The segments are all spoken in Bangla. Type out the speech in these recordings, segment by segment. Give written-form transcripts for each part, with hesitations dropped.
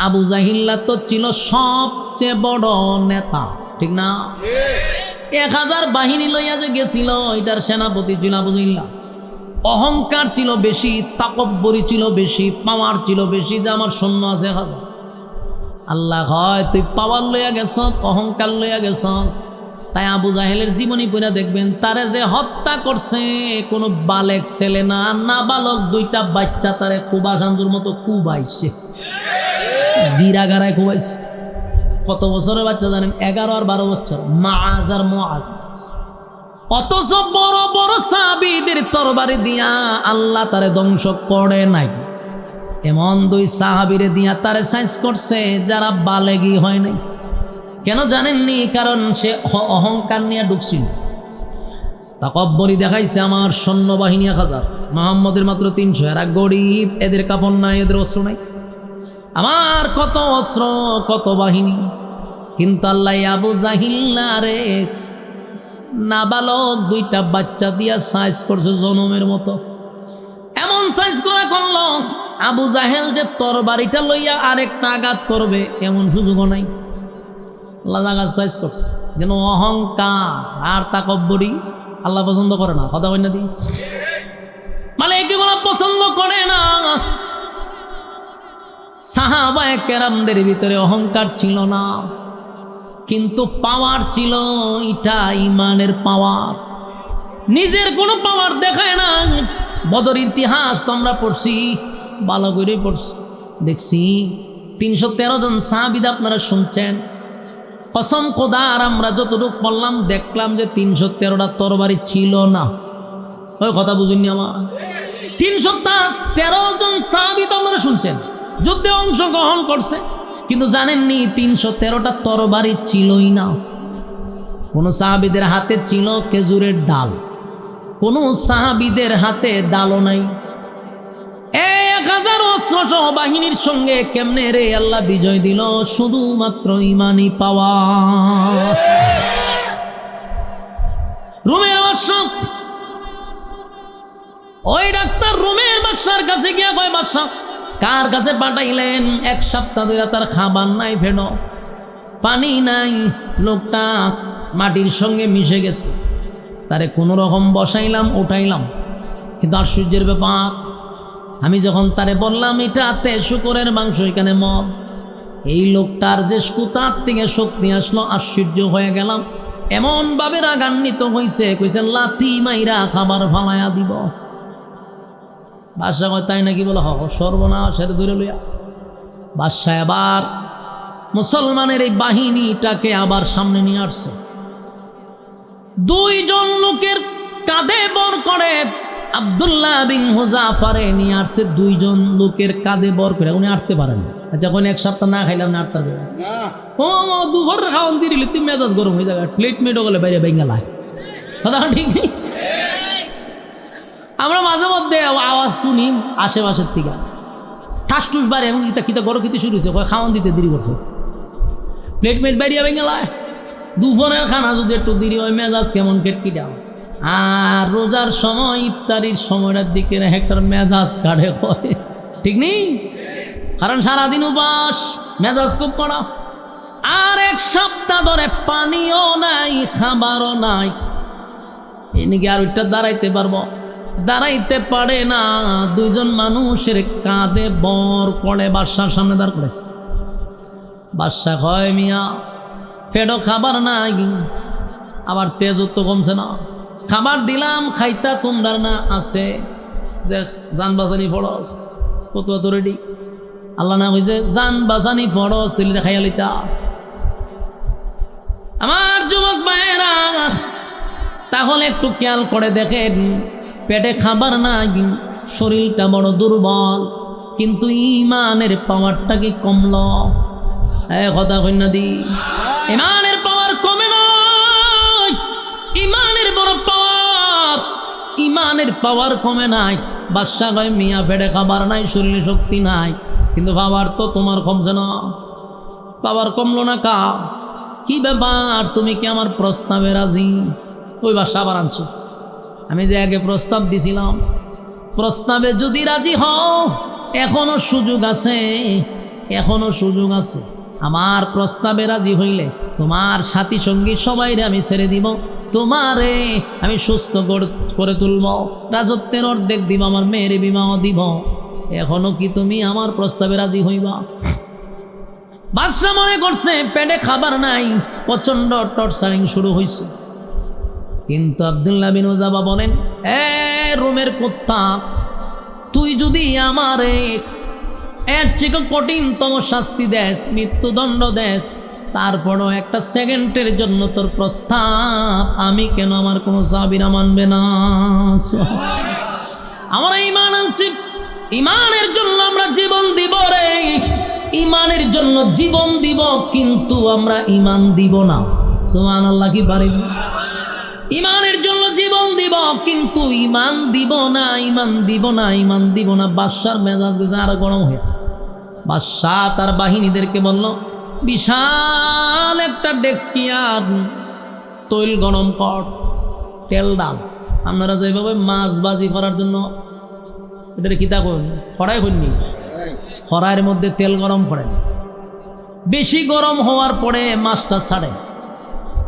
আবু জাহিল্লা তো ছিল সবচেয়ে বড় নেতা, ঠিক না? 1000 বাহিনী লইয়া যে গেছিল, এটার সেনাপতি ছিল আবু জাহিল্লা। অহংকার ছিল বেশি, তাকব্বরি ছিল বেশি, পাওয়ার ছিল বেশি, যে আমার সৈন্য আছে 1000। আল্লাহ হয় তুই পাওয়ার লইয়া গেছ, অহংকার লইয়া গেছ। তাই আবু জাহেলের জীবনী পড়া দেখবেন, তারে যে হত্যা করছে কোনো বালেক ছেলে না, না বালক 2টা বাচ্চা তারে কুবা শামসুর মতো কুবাইছে, গিরাগারায় কুবাইছে। কত বছরের বাচ্চা জানেন? 11 আর 12 বছর, মাআজ আর মুআজ। অথচ বড় বড় সাহাবীদের তরবারি দিয়া আল্লাহ তারে ধ্বংস করে নাই। এমন 2 সাহাবীরে দিয়া তারে সাইজ করছে যারা বালেগী হয় নাই। কেন জানেননি? কারণ সে অহংকার নিয়ে ঢুকছিল, তাকব্বরি দেখাইছে। আমার সৈন্যবাহিনী 1000, মুহাম্মদের মাত্র 300। এরা গরিব, এদের কাপড় নাই, এদের অস্ত্র নাই। আমার কত অস্ত্র, কত বাহিনী। কিন্তু আল্লাহ আবু জাহিল্লারে নাবালক 2টা বাচ্চা দিয়া সাইজ করছে জনমের মতো। এমন সাইজ করা করলো, আবু জাহেল যে তরবারিটা লইয়া আরেকটা আঘাত করবে এমন সুযোগও নাই। আল্লাহ জায়গা সাইজ করছে। যেন অহংকার আর তাকব্বরি আল্লাহ পছন্দ করে না। কথা বলি না দি, মানে এগুলো পছন্দ করে না। সাহাবায়ে কেরামদের ভিতরে অহংকার ছিল না, কিন্তু পাওয়ার ছিল। এটা ইমানের পাওয়ার, নিজের কোনো পাওয়ার দেখায় না। বদর ইতিহাস তোমরা পড়ছি, ভালো করে পড়ছি, দেখছি 313 জন সাহাবীদ আপনারা শুনছেন। কসম খোদার আমরা যতটুকু পড়লাম দেখলাম যে 313টা তরবারি ছিল না। ওই কথা বুঝুননি আমার? 313 জন সাহাবী তোমরা শুনছেন, যুদ্ধে অংশগ্রহণ করছে, কিন্তু জানেননি 313টা তরবারি ছিলই না। কোন সাহাবীদের হাতে ছিল খেজুরের ডাল, কোন সাহাবীদের হাতে ডালও নাই। 1000 অস্ত্র সহ বাহিনীর সঙ্গে কেমনে রে আল্লাহ বিজয় দিল? শুধুমাত্র ইমানি পাওয়া। রোমের বাদশা, ওই ডাক্তার রোমের বাদশার কাছে গিয়া কয়, বাদশা কার কাছে পাঠাইলেন? 1 সপ্তাহ ধরে তার খাবার নাই, ফেনো পানি নাই, লোকটা মাটির সঙ্গে মিশে গেছে। তারে কোনো রকম বসাইলাম, উঠাইলাম, কিন্তু আশ্চর্যের ব্যাপার, আমি যখন তারে বললাম এটাতে শুকরের মাংস, এখানে মদ, এই লোকটার যে কোথার থেকে শক্তি আসলো, আশ্চর্য হয়ে গেলাম। এমনভাবে রাগান্বিত হয়েছে, কইছে লাথি মাইরা খাবার ফালাইয়া দিব। বাদশা কয় তাই নাকি? বলে হ, সর্বনাশের ধরে লইয়া। বাদশা আবার মুসলমানের এই বাহিনীটাকে আবার সামনে নিয়ে আসছে। 2 জন লোকের কাঁধে বর করে আব্দুল্লাহ বিন হুযাফারে নিয়ে আসছে। 2 জন লোকের কাঁধে বর করে, উনি আটতে পারেন না। যখন 1 সপ্তাহ না খাইলাম না আটতে পারবে না। ও দুপুরের খাওয়ান দিলে তুই মেজাজ গরম হয়ে যাবে, প্লেট মেটও গেলে বাইরে ভেঙে লাগে। কথা ঠিক নেই? আমরা মাঝে মধ্যে আওয়াজ শুনি আশেপাশের থেকে, ঠাস টুস বাড়ে, এবং কিতা গরম খেতে শুরু হয়েছে, খাওয়ান দিতে দেরি করছে, প্লেট মেট বাইরে ভেঙে লাগে। দুপুরের খানা যদি একটু দেরি হয় মেজাজ কেমন কেটকি যাও। আর রোজার সময় ইফতারির সময়টার দিকে একটা মেজাজ কাটে হয়, ঠিক নেই? কারণ সারাদিন উপাস, মেজাজ খুব কড়া। আর 1 সপ্তাহ ধরে পানিও নাই, খাবারও নাই। এনেকে আর ওইটা দাঁড়াইতে পারবো? দাঁড়াইতে পারে না। 2 জন মানুষের কাঁধে বর করে বাদশার সামনে দাঁড় করেছে। বাদশা কয় মিয়া পেটও খাবার নাই, আবার তেজও তো কমছে না। খাবার দিলাম খাইতা তোমরা না, আছে যে জান বাঁচানি ফরজ, কত তো রেডি। আল্লাহ না কইছে জান বাঁচানি ফরজ, তুই খাইয়া লইতা। আমার যুবক ভাইয়েরা, তাহলে একটু খেয়াল করে দেখেন, পেটে খাবার নাই, শরীরটা বড় দুর্বল, কিন্তু ইমানের পাওয়ারটা কি কমল? কথা কইনা দি, ইমানের পাওয়ার কমে নাই, ইমানের বড় পাওয়ার, ইমানের পাওয়ার কমে নাই। বাদশা কয় মিয়া পেটে খাবার নাই, শরীরে শক্তি নাই, কিন্তু পাওয়ার তো তোমার কমছে না। পাওয়ার কমলো না কা? কি ব্যাপার, তুমি কি আমার প্রস্তাবে রাজি? ওই বাদশা আবার আনছো, আমি যে আগে প্রস্তাব দিছিলাম, প্রস্তাবে যদি রাজি হও এখনো সুযোগ আছে, এখনো সুযোগ আছে। আমার প্রস্তাবে রাজি হইলে তোমার সাথী সঙ্গী সবাইরে আমি ছেড়ে দিব, তোমারে আমি সুস্থ করে তুলব, রাজত্বের অর্ধেক দিব, আমার মেয়ের বিবাহ দিব। এখনো কি তুমি আমার প্রস্তাবে রাজি হইবা? বাদশা মনে করছে পেটে খাবার নাই, প্রচণ্ড টর্চারিং শুরু হয়েছে। কিন্তু আব্দুল্লাহ বিন উজাবা বলেন, রোমের কুত্তা, তুই যদি আমারে এর থেকে কঠিনতম শাস্তি দেস, মৃত্যুদণ্ড দেস, তারপরও একটা সেকেন্ডের জন্য তোর প্রস্তাব আমি কেন আমার কোনো সাহাবীরা মানবে না? আমরা ঈমান আনছি, ঈমানের জন্য আমরা জীবন দিব রে, ঈমানের জন্য জীবন দিব, কিন্তু আমরা ঈমান দিব না। সুবহানাল্লাহ কি পারি? ঈমানের জন্য জীবন দিব কিন্তু ঈমান দিব না, ঈমান দিব না, ঈমান দিব না। বাদশার মেজাজ গেছে আর গরম হয়ে। বাদশা তার বাহিনীদেরকে বলল, বিশাল একটা ডেস্কিয়ার তৈল গরম কর, তেল ডাল। আপনারা যেভাবে মাছ বাজি করার জন্য এটার কিতা করেন, খড়াই করেননি, খড়াইয়ের মধ্যে তেল গরম করেন, বেশি গরম হওয়ার পরে মাছটা ছাড়ে।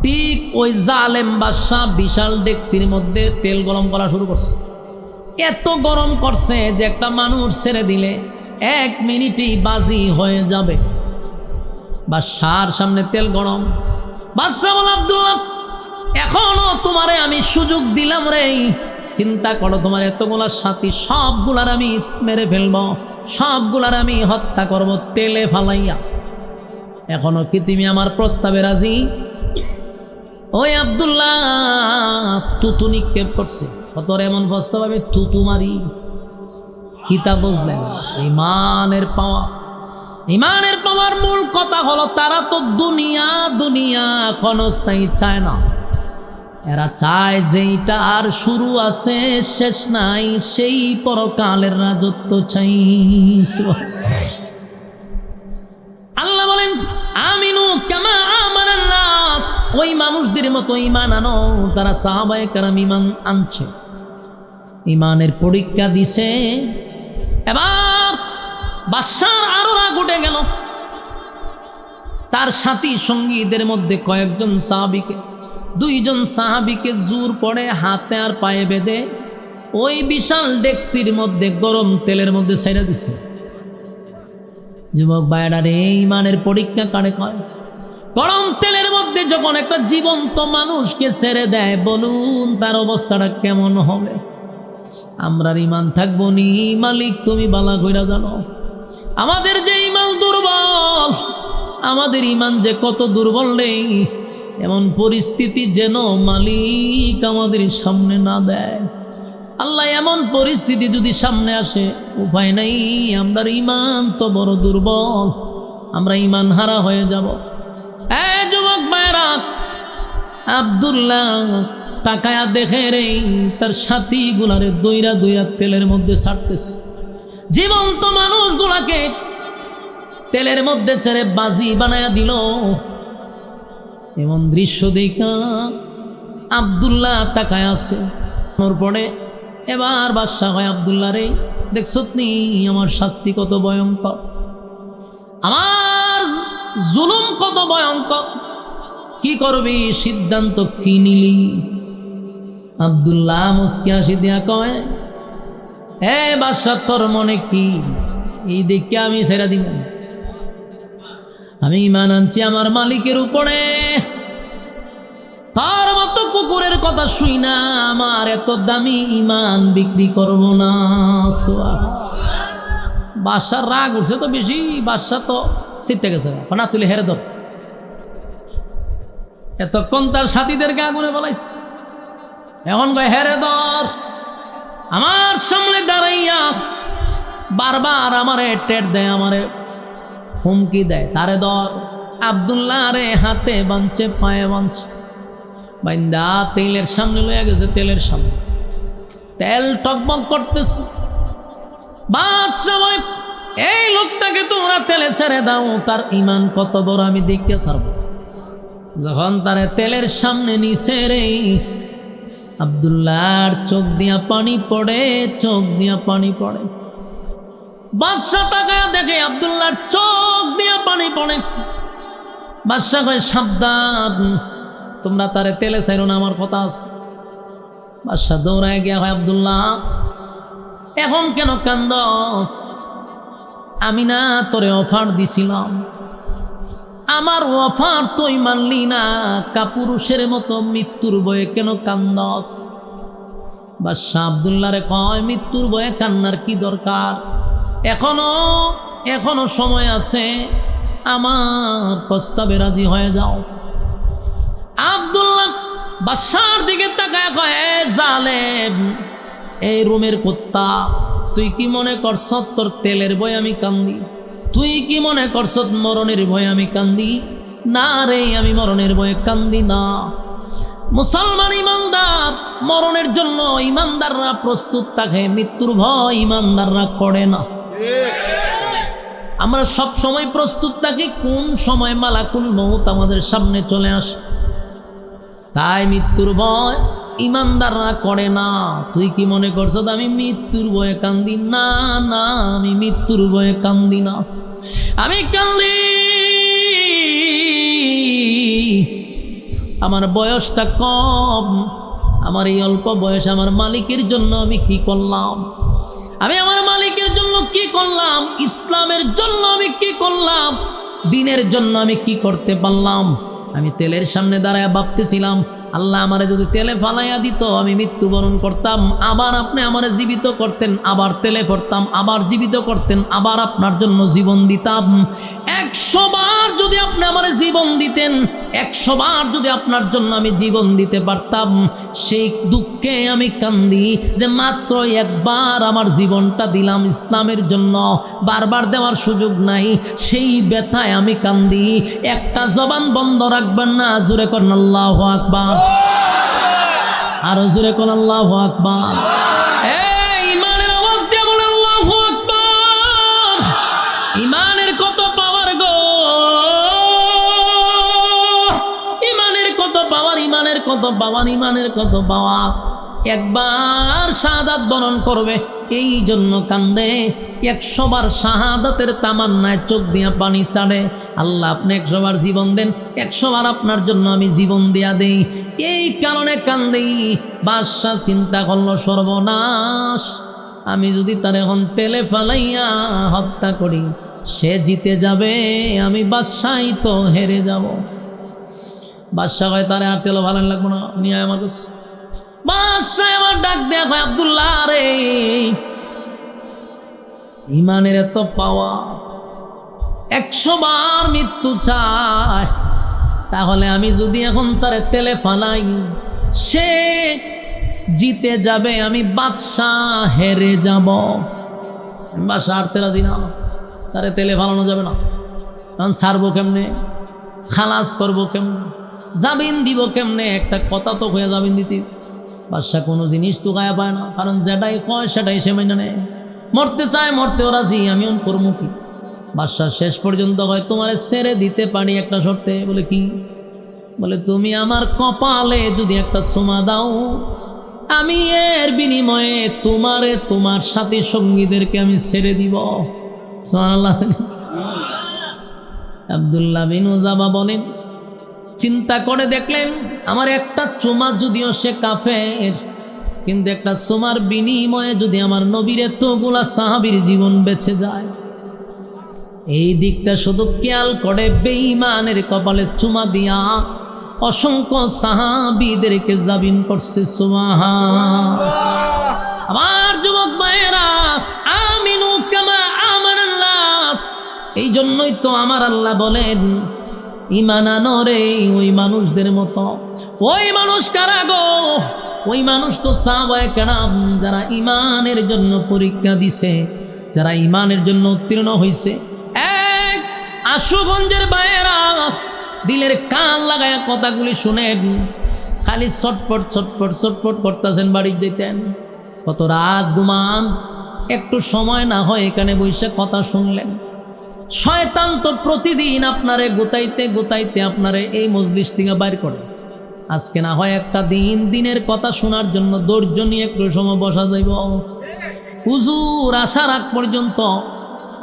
ঠিক ওই জালেম বাদশা বিশাল ডেকচির মধ্যে তেল গরম করা শুরু করছে। এত গরম করছে যে একটা মানুষ ছেড়ে দিলে 1 মিনিটেই বাজি হয়ে যাবে। বাদশার সামনে তেল গরম। বাদশা বল, আব্দুল্লাহ, এখনো তোমারে আমি সুযোগ দিলাম রে, চিন্তা করো, তোমার এতগুলা সাথী সবগুলার আমি মেরে ফেলবো, সবগুলার আমি হত্যা করব তেলে ফালাইয়া। এখনো কি তুমি আমার প্রস্তাবে রাজি? ওই আব্দুল্লাহ তুতু নিক্ষেপ করছে, কতর এমন প্রস্তাব আমি তুতু মারি। কিতা বুঝলেন? ঈমানের পাওয়া, ঈমানের পাওয়ার মূল কথা হলো তারা তো দুনিয়া দুনিয়া ক্ষণস্থায়ী চায় না, এরা চায় যেইটা আর শুরু আছে শেষ নাই, সেই পরকালের রাজত্ব চাই। আল্লাহ বলেন, আমিনু কামা আমানান নাস, ওই মানুষদের মতো ঈমান আনো তারা সাহাবায়ে কেরাম ঈমান আনছে, ঈমানের পরীক্ষা দিছে। এবার বাদশার আরো রাগ উঠে গেল। তার সাথী সঙ্গীদের মধ্যে কয়েকজন সাহাবীকে, 2 জন সাহাবীকে জোর করে হাতে আর পায়ে বেঁধে ওই বিশাল ডেকচির মধ্যে গরম তেলের মধ্যে ছেড়ে দিছে। যুবক ভাইরা রে, ঈমানের পরীক্ষা কারে কয়? গরম তেলের মধ্যে যখন একটা জীবন্ত মানুষকে ছেড়ে দেয়, বলুন তার অবস্থাটা কেমন হবে? আমরার ঈমান থাকবো নি? মালিক তুমি বালা কইরা জানো আমাদের যে ঈমান দুর্বল, আমাদের ঈমান যে কত দুর্বল নেই, এমন পরিস্থিতি যেন মালিক আমাদের সামনে না দেয়। আল্লাহ, এমন পরিস্থিতি যদি সামনে আসে, উপায় নাই, আমরা ঈমান তো বড় দুর্বল, আমরা ঈমান হারা হয়ে যাব। যুবক ভাইরা, আব্দুল্লাহ তাকায়া দেখে রে তার সাথী গুলারে দইরা দইরা তেলের মধ্যে ছাড়তেছে, জীবন্ত মানুষগুলাকে তেলের মধ্যে ছেড়ে বাজি বানায়া দিল। এমন দৃশ্য দেখা আব্দুল্লাহ তাকায় আছে। পরে এবার বাদশা হয়, আব্দুল্লাহ রে, দেখছো নি আমার শাস্তি কত ভয়ঙ্কর, আমার জুলুম কত ভয়ঙ্কর, কি করবি, সিদ্ধান্ত কি নিলি? আব্দুল্লাহ মুস্কি হাসি দিয়া কয়, বাদশা তোর মনে কি? এই দেখে আমি ছেড়ে দিব? আমি ঈমান আনছি আমার মালিকের উপরে, তার মতো কুকুরের কথা শুই না আমার এত দামি ঈমান বিক্রি করব না। বাদশার রাগ উঠছে তো বেশি, বাদশা তো চিত্তে গেছে, না তুলে হেরে ধর। এতক্ষণ তার সাথীদেরকে আগুনে বলাইছে, এখন কয় হেরে ধর। আমার সামনে দাঁড়াইয়া বারবার আমারে টেট দেয়, আমারে হুমকি দেয়, তারে ধর। আব্দুল্লাহ রে হাতে বাঁধছে, পায়ে বাঁধছে, বাইন্দা তেলের সামনে লইয়া গেছে, তেলের সামনে তেল টকবক করতেছে। বাদশাহ বলে, এই লোকটাকে তোমরা তেলে ছেড়ে দাও, তার ঈমান কত বড় আমি দেখতে ছাড়ব। যখন তারে তেলের সামনে নিছে রে, আব্দুল্লাহর চোখ দিয়া পানি পড়ে, চোখ দিয়া পানি পড়ে। বাদশা তাকায়া দেখে আব্দুল্লাহর চোখ দিয়ে পানি পড়ে। বাদশা কয় সাবধান, তোমরা তারে তেলে চাইরো না, আমার কথা আছে। বাদশা দৌড়ায় গিয়া হয় আব্দুল্লাহ এখন কেন কান্দস? আমি না তোরে অফার দিছিলাম, আমার অফার তুই মানলি না, কাপুরুষের মতো মৃত্যুর বয়ে কেন কান্দস? বাদশা আব্দুল্লাহরে কয় মৃত্যুর বয়ে কান্নার কি দরকার? এখনো সময় আছে, আমার প্রস্তাবে রাজি হয়ে যাও। আব্দুল্লাহ বাদশার দিকে তাকায় কয় জালেম, এই রোমের কুত্তা, তুই কি মনে করছ তোর তেলের বই আমি কান্দি? তুই কি মনে করছ মরণের ভয়ে আমি কান্দি? না রে, আমি মরণের ভয়ে কান্দি না। মুসলমান ইমানদার মরণের জন্য ইমানদাররা প্রস্তুত থাকে, মৃত্যুর ভয় ইমানদাররা করে না। আমরা সব সময় প্রস্তুত থাকি কোন সময় মালাকুল মউত আমাদের সামনে চলে আসে, তাই মৃত্যুর ভয় ইমানদাররা করে না। তুই কি মনে করছ আমি মৃত্যুর ভয়ে কান্দি? না না, আমি মৃত্যুর ভয়ে কান্দি না, আমি কান্দি আমার বয়সটা কম, আমার এই অল্প বয়স আমার মালিকের জন্য আমি কি করলাম, আমি আমার মালিকের জন্য কি করলাম, ইসলামের জন্য আমি কি করলাম, দিনের জন্য আমি কি করতে পারলাম। আমি তেলের সামনে দাঁড়ায় ভাবতেছিলাম আল্লাহ আমারে যদি তেলে ফালাইয়া দিত আমি মৃত্যুবরণ করতাম, আবার আপনি আমারে জীবিত করতেন, আবার তেলে পড়তাম, আবার জীবিত করতেন, আবার আপনার জন্য জীবন দিতাম। 100 বার যদি আপনি আমারে জীবন দিতেন, 100 বার যদি আপনার জন্য আমি জীবন দিতে পারতাম, সেই দুঃখে আমি কান্দি যে মাত্র একবার আমার জীবনটা দিলাম ইসলামের জন্য, বারবার দেওয়ার সুযোগ নাই, সেই ব্যথায় আমি কান্দি। একটা জবান বন্ধ রাখবেন না, জোরে করেন আল্লাহু আকবার, আরো জোরে কোন আল্লাহু আকবার। ইমানের আওয়াজ দিয়ে বলেন আল্লাহু আকবার। ইমানের কত পাওয়ার গো, ইমানের কত পাওয়ার, ইমানের কত পাওয়ার, ইমানের কত পাওয়ার। একবার শাহাদাত বরণ করবে এই জন্য কান্দে, 100 বার শাহাদাতের তামান্নায় চোখ দিয়া পানি ছাড়ে। আল্লাহ আপনি 100 বার জীবন দেন, 100 বার আপনার জন্য আমি জীবন দিয়া দেই, এই কারণে কান্দি। বাদশা চিন্তা করলো সর্বনাশ, আমি যদি তার এখন তেলে ফালাইয়া হত্যা করি, সে জিতে যাবে, আমি বাদশাই তো হেরে যাব। বাদশা কয় তারে আর তেলে ফালান লাগবো না, নিয়ে আমার কাছে। বাদশা আমার ডাক দেয়া কয় আব্দুল্লাহ রে, ইমানের এত পাওয়া, 100 বার মৃত্যু চায়, তাহলে আমি যদি এখন তারে তেলে ফালাই সে জিতে যাবে, আমি বাদশাহ হেরে যাব। বাদশা হারতে রাজি না, তারে তেলে ফালানো যাবে না। কারণ ছাড়বো কেমনে, খালাস করবো কেমনে, জামিন দিব কেমনে? একটা কথা তো হয়ে জামিন দিতে। বাদশা কোনো জিনিস তো গায়ে পায় না, কারণ যেটাই কয় সেটাই সে মেনে নেয়। মরতে চায়, মরতেও রাজি, আমি অন করবো কি? বাদশা শেষ পর্যন্ত হয় তোমারে ছেড়ে দিতে পারি একটা শর্তে। বলে কি? বলে তুমি আমার কপালে যদি একটা চুমা দাও, আমি এর বিনিময়ে তোমারে তোমার সাথী সঙ্গীদেরকে আমি ছেড়ে দিব। সুবহানাল্লাহ। আব্দুল্লাহ বিন উযাবা বলেন চিন্তা করে দেখলেন আমার একটা চুমা, যদিও সে কাফের, কিন্তু একটা চুমার বিনিময়ে যদি আমার নবীর এতগুলা সাহাবীর জীবন বেঁচে যায়, এই দিকটা শুধু খেয়াল করে বেঈমানের কপালে চুমা দিয়া অসংখ্য সাহাবীদেরকে জামিন করছে। সুবহানাল্লাহ। আমার যুবক ভাইয়েরা, আমিনু কামা আমানান নাস। এই জন্যই তো আমার আল্লাহ বলেন ঈমান আনো রে ওই মানুষদের মতো। ওই মানুষ কারা গো? ওই মানুষ তো সাহাবায়ে কেরাম, যারা ঈমানের জন্য পরীক্ষা দিছে, যারা ঈমানের জন্য উত্তীর্ণ হয়েছে। এক আশুগঞ্জের ভাইয়েরা, দিলের কান লাগায় কথাগুলি শুনেন, খালি ছটফট ছটফট ছটফট করতেছেন, বাড়ি যেতেন। কত রাত ঘুমান, একটু সময় না হয় এখানে বসে কথা শুনলেন। শয়তান তো প্রতিদিন আপনারে গোতাইতে গোতাইতে আপনারে এই মজলিস থেকে বাইর করে। আজকে না হয় একটা দিন দিনের কথা শোনার জন্য ধৈর্য নিয়ে একটু সময় বসা যাইব। হুজুর আসার আগ পর্যন্ত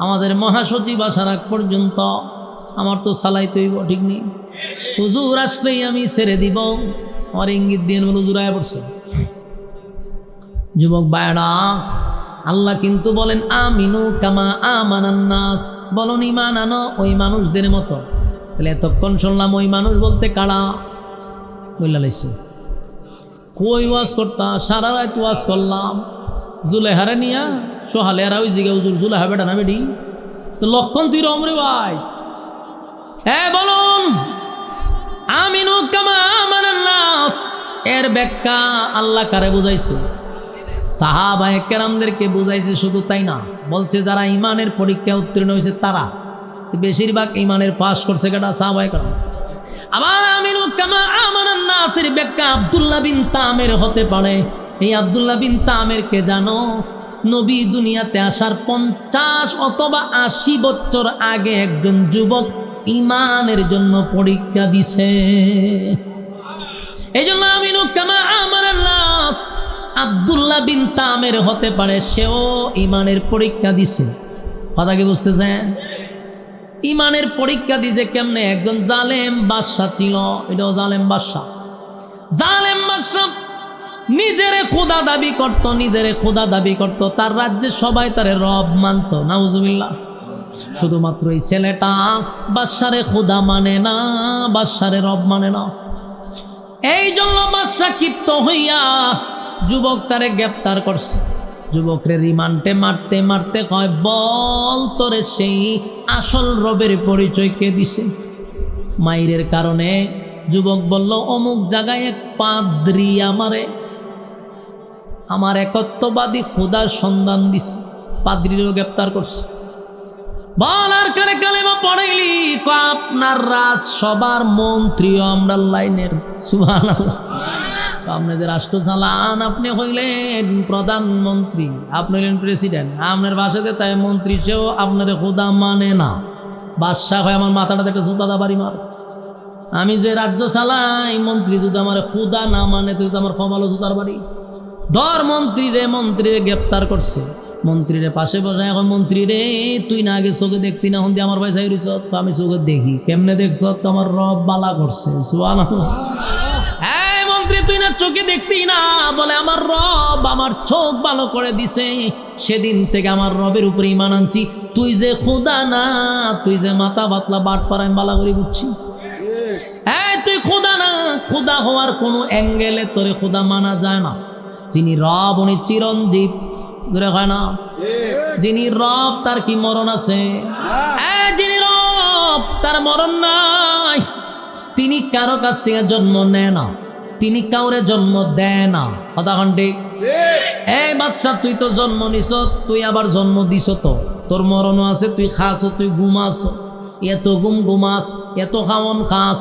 আমাদের মহাসচিব আসার আগ পর্যন্ত আমার তো চালাইতেই ঠিক নেই, হুজুর আসলেই আমি ছেড়ে দিব। আমার ইঙ্গিত দিয়ে বলে হুজুর আয়া পড়ছে। যুবক ভাইরা, আল্লাহ কিন্তু বলেন আমিনু কামা আমানান নাস, বলুন ঈমান আনো ওই মানুষদের মতো। তাহলে এতক্ষণ শুনলাম ওই মানুষ বলতে কারা বইলা লাইছে। কই ওয়াজ করতা, সারা রাত ওয়াজ করলাম, জুলেহারে নিয়া সোহালেরা ওই জিগে হুজুর জুলেহা বেটা না বেডি, তো লক্ষণ তুই রমরে ভাই। হ্যাঁ বলুন আমিনু কামা আমানান নাস, এর ব্যাখ্যা আল্লাহ কারে বুঝাইছে? সাহাবায়ে কেরামদেরকে বুঝাইছে। শুধু তাই না, বলছে যারা ইমানের পরীক্ষা উত্তীর্ণ হয়েছে তারা, বেশিরভাগ ইমানের পাস করছে কেটা? সাহাবায়ে কেরাম। আবার আমিনু কামা আমানান নাসের ব্যাখ্যা আব্দুল্লাহ বিন তামের হতে পারে। এই আব্দুল্লাহ বিন তামেরকে জানো, নবী দুনিয়াতে আসার 50 অথবা 80 বছর আগে একজন যুবক ইমানের জন্য পরীক্ষা দিছে। এই জন্য আমিনু কামা আমানান নাস আব্দুল্লাহ বিন তামের হতে পারে, সেও ইমানের পরীক্ষা দিছে। কথা কি বুঝতেছেন? ইমানের পরীক্ষা দিছে কেমনে? একজন জালেম বাদশা ছিল, এটাও জালেম বাদশা। জালেম বাদশা নিজেরে খোদা দাবি করত, নিজেরে খোদা দাবি করত। তার রাজ্যে সবাই তারে রব মানত। নাউজুবিল্লাহ। শুধুমাত্র এই ছেলেটা বাদশারে খোদা মানে না, বাদশারে রব মানে না। এই জন্য বাদশা ক্ষিপ্ত হইয়া যুবকটারে গ্রেপ্তার করছে। যুবকরে রিমান্ডে মারতে মারতে কয়, বল তোরে সেই আসল রবের পরিচয় কে দিছে? মাইরের কারণে যুবক বলল, অমুক জায়গায় এক পাদ্রী আমার একত্ববাদী খোদার সন্ধান দিছে। পাদ্রীরও গ্রেপ্তার করছে। বল আর কারে কালেমা পড়াইলি? আপনার রাজ সবার মন্ত্রীও আমরা লাইনের। সুবহানাল্লাহ। আপনি যে রাষ্ট্র চালান, আপনি হইলেন প্রধানমন্ত্রী, আপনি হইলেন প্রেসিডেন্ট, আপনার বাসাতে তাই মন্ত্রী সেও আপনার খোদা মানে না। বাদশাহ হয় আমার মাথাটাতে একটা জুতা বাড়ি মার। আমি যে রাজ্য চালাই, মন্ত্রী যদি আমার খোদা না মানে, তুই তো আমার খবর জুতার বাড়ি। ধর মন্ত্রীরে গ্রেপ্তার করছে। মন্ত্রীরে পাশে বসে, এখন মন্ত্রী রে তুই না আগে চোখে দেখতি না, হন্দি আমার পয়সা হইছ? আমি চোখে দেখি। কেমনে দেখছ? আমার রব বালা করছে। সুবহানাল্লাহ। হ্যাঁ মন্ত্রী, তুই না চোখে দেখতি না? বলে আমার রব আমার চোখ ভালো করে দিছে, সেদিন থেকে আমার রবের উপরে ঈমান আনছি। তুই যে খোদা না, তুই যে মাথা বাতলা বাট পাড়ায় বালা করে বুঝছি। হ্যাঁ তুই খোদা না, খোদা হওয়ার কোনো অ্যাঙ্গেলে তোরে খোদা মানা যায় না। যিনি রব উনি চিরঞ্জীব, দূরে হয় না। যিনি রব তার কি মরণ আছে? যিনি রব তার মরণ নাই। তিনি কারো কাছ থেকে জন্ম নেয় না, তিনি কাউরে জন্ম দেয় না। কথা ঠিক? এই বাদশা, তুই তো জন্ম নিছ, তুই আবার জন্ম দিছ, তো তোর মরণও আছে। তুই খাস, তুই ঘুমাস, এত ঘুমাস, এত খাওয়ন খাস,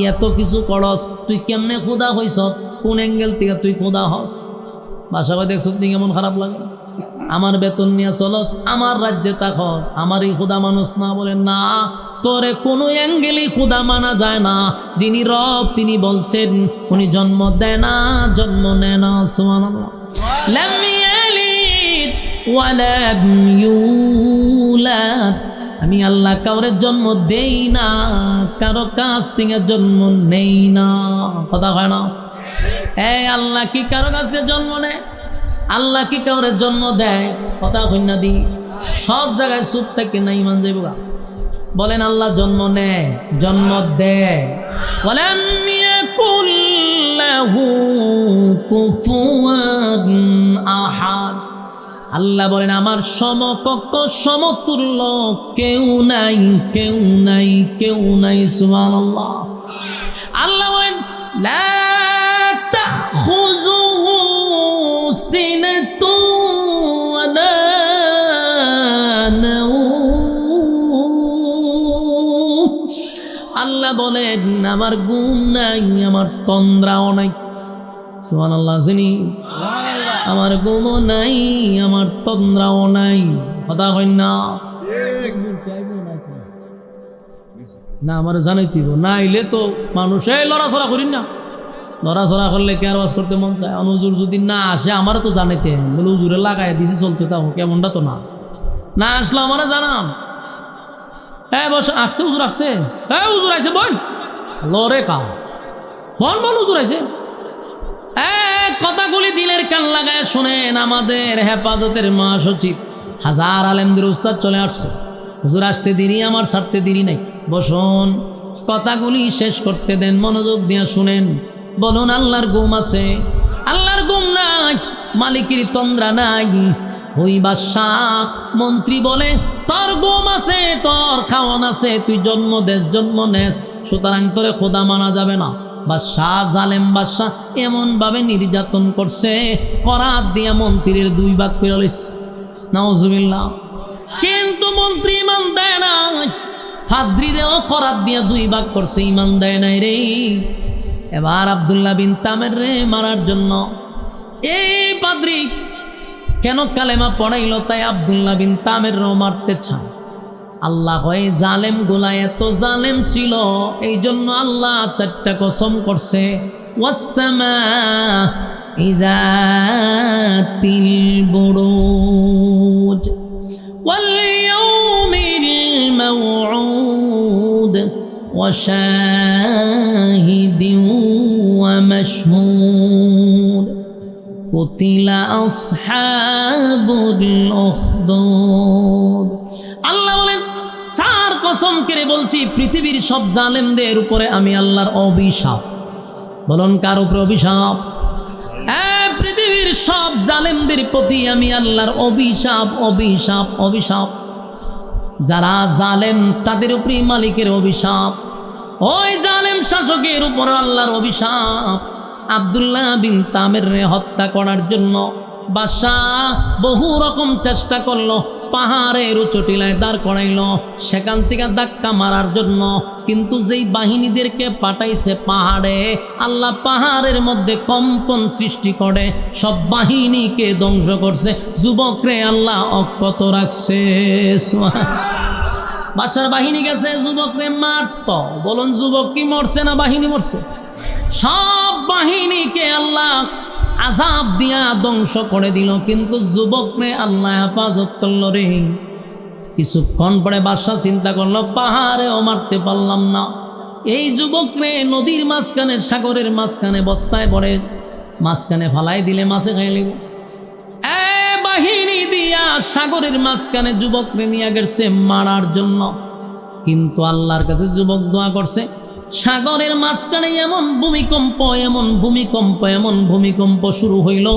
এত কিছু করস, তুই কেমনে খোদা হইস? কোন অ্যাঙ্গেল থেকে তুই খোদা হস? বাসাবাই দেখছ তুই কেমন খারাপ লাগে? আমার বেতন নিয়ে চলস, আমার রাজ্যে থাকস, আমারই খোদা মানুষ না? বলে না, তোরে কোনো অ্যাঙ্গেলেই খোদা মানা যায় না। যিনি রব তিনি বলছেন উনি জন্ম দেয় না, জন্ম নেয় না। সুবহানাল্লাহ। লাম ইয়ালিদ ওয়া লাম ইউলাদ, আমি আল্লাহ কাউরে জন্ম দেই না, কারো কাছ থেকে জন্ম নেই না। কথা হয় না? এই আল্লাহ কি কারো কাছ থেকে জন্ম নেয়? আল্লাহ কি কাউরে জন্ম দেয়? কথা কইনা দি সব জায়গায় চুপ থাকে না, ইমান যাইব। বলেন আল্লাহ জন্ম নেয়, জন্ম দেয়। ওয়ালাম ইয়াকুল লাহু কুফুয়ান আহাদ, আল্লাহ বলেন আমার সমকক্ষ সমতুল্য কেউ নাই, কেউ নাই, কেউ নাই। সুবহানাল্লাহ। আল্লাহ বলেন লা তাখুযুহু সিনাতুন ওয়ালা নাওম, আল্লাহ বলেন আমার ঘুম নাই, আমার তন্দ্রাও নাই। সুবহানাল্লাহ। জানি আমার ঘুমও নাই, আমার তন্দ্রাও নাই। কথা কই না? না আমার জানাইতিব না, আইলে তো মানুষ এই লড়াচড়া করি না। লড়াচড়া করলে কে আর ওয়াজ করতে মন চায়? হুজুর যদি না আসে আমারও তো জানাইতে, বলে হুজুরে লাগাই দিছি চলতে, তাও কেমনটা তো না। না আসলো আমার জানান। হ্যাঁ বস, আসছে হুজুর, আসছে। হ্যাঁ হুজুর আইছে, বোন লরে কা বন বন হুজুর আইছে। কথাগুলি দিলের কান লাগায় শুনেন। আমাদের হেফাজতের মহাসচিব হাজার আলেমদের উস্তাদ চলে আসছে। হুজুর আসতে দেরি, আমার ছাড়তে দেরি নাই। বসুন, কথাগুলি শেষ করতে দেন, মনোযোগ দিয়ে শুনেন। বলুন আল্লাহর ঘুম আছে? আল্লাহর ঘুম নাই, মালিকের তন্দ্রা নাই। ওই বাদশাহ মন্ত্রী বলে তোর ঘুম আছে, তোর খাওয়ান আছে, তুই জন্ম দেশ জন্ম নেস, সুতরাং তোরে খোদা মানা যাবে না। বাদশাহ, জালেম বাদশাহ এমন ভাবে নির্যাতন করছে, করাত দিয়া মন্ত্রীর 2 ভাগ করে লইছে। নাউজুবিল্লাহ। কিন্তু মন্ত্রী ইমান দেয় না, ফাদ্রিরেও করাত দিয়া 2 ভাগ করছে, ইমান দেয় নাই রে। এবার আব্দুল্লাহ বিন তামের রে মারার জন্য এই পাদ্রী কেন কালেমা পড়াইল, তাই আব্দুল্লাহ বিন তামের রো মারতে চায়। আল্লাহ হয় জালেম গুলা এত জালেম ছিল, এই জন্য আল্লাহ 4টা কসম করছে। ওয়াসসামা ইযাতিল বুরুজ ওয়াল ইয়াউমিল মাউউদ ওয়া শাহিদিন ওয়া মাশহুদ কুতিলা আসহাবুল উখদুদ। আল্লাহ বলেন 4 কসম করে বলছি, পৃথিবীর সব জালেমদের উপরে আমি আল্লাহর অভিশাপ। বলুন কার উপরে অভিশাপ? পৃথিবীর সব জালেমদের প্রতি আমি আল্লাহর অভিশাপ, অভিশাপ, অভিশাপ। যারা জালেম তাদের উপরে মালিকের অভিশাপ, ওই জালেম শাসকের উপর আল্লাহর অভিশাপ। আব্দুল্লাহ বিন তামের রে হত্যা করার জন্য বাদশাহ বহু রকম চেষ্টা করলো, পাহাড়ের উঁচু টিলায় দাঁড় করাইল, সেখান থেকে ধাক্কা মারার জন্য। কিন্তু যেই বাহিনীদেরকে পাঠাইছে পাহাড়ে, আল্লাহ পাহাড়ের মধ্যে কম্পন সৃষ্টি করে সব বাহিনীকে ধ্বংস করছে। যুবকরে আল্লাহ অক্ষত রাখছে। বাদশার বাহিনী গেছে, যুবকরে মারত। বলুন যুবক কি মরছে না বাহিনী মরছে? সব বাহিনীকে আল্লাহ আযাব দিয়া ধ্বংস করে দিল, কিন্তু যুবকরে আল্লাহ হেফাজত করলো রে। কিছুক্ষণ পরে বাদশাহ চিন্তা করলো, পাহাড়েও মারতে পারলাম না, এই যুবকরে নদীর মাঝখানে, সাগরের মাঝখানে বস্তায় ভরে মাঝখানে ফালাই দিলে মাছে খাইলিব। বাহিনী দিয়া সাগরের মাঝখানে যুবকরে নিয়ে গেছে মারার জন্য। কিন্তু আল্লাহর কাছে যুবক দোয়া করছে, সাগরের মাঝখানে এমন ভূমিকম্প, এমন ভূমিকম্প, এমন ভূমিকম্প শুরু হইল,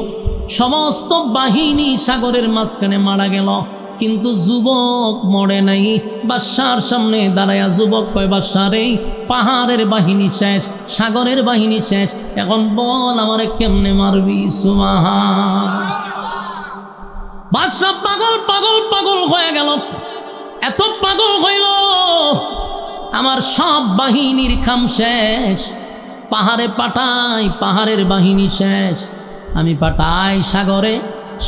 সমস্ত বাহিনী সাগরের মাঝখানে মারা গেল, কিন্তু যুবক মরে নাই। বাদশার সামনে দাঁড়ায়া যুবক কয়, বাদশা রে, পাহাড়ের বাহিনী শেষ, সাগরের বাহিনী শেষ, এখন বল আমারে কেমনে মারবি? সুবহান। বাদশা পাগল পাগল পাগল হয়ে গেল, এত পাগল হইল, আমার সব বাহিনীর খাম শেষ। পাহাড়ে পাঠাই, পাহাড়ের বাহিনী শেষ। আমি পাঠাই সাগরে,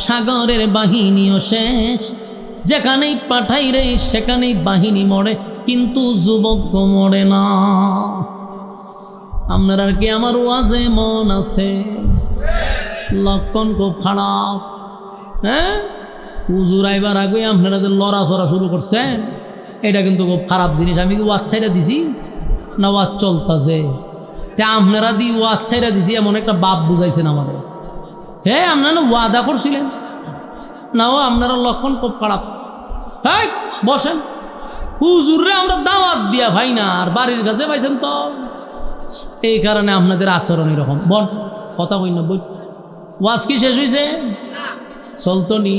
সাগরের বাহিনীও শেষ। যেখানেই পাঠাই রে সেখানেই বাহিনী মরে, কিন্তু যুবক তো মরে না। আপনারা কি আমার ওয়াজে মন আছে? লক্ষণ খুব খারাপ। হ্যাঁ, হুজুর আইবার আগে আপনারা যে লড়াচড়া শুরু করছেন, এটা কিন্তু খুব খারাপ জিনিস। আমি কি ওয়াজ ছাইরা দিছি না ওয়াজ চলতেছে? তা আপনারা দিয়ে ওয়াজ ছাইরা দিছি এমন একটা বাপ বুঝাইছেন আমাদের। হ্যাঁ, আপনারা ওয়াদা করছিলেন না, ও আপনারা লক্ষণ খুব খারাপ। হ্যাঁ বসেন, হুজুররে আমরা দাওয়াত দিয়া ভাই না, আর বাড়ির কাছে পাইছেন তো, এই কারণে আপনাদের আচরণ এরকম। বল কথা কই না, বই ওয়াজ কি শেষ হয়েছে? চলতো নি,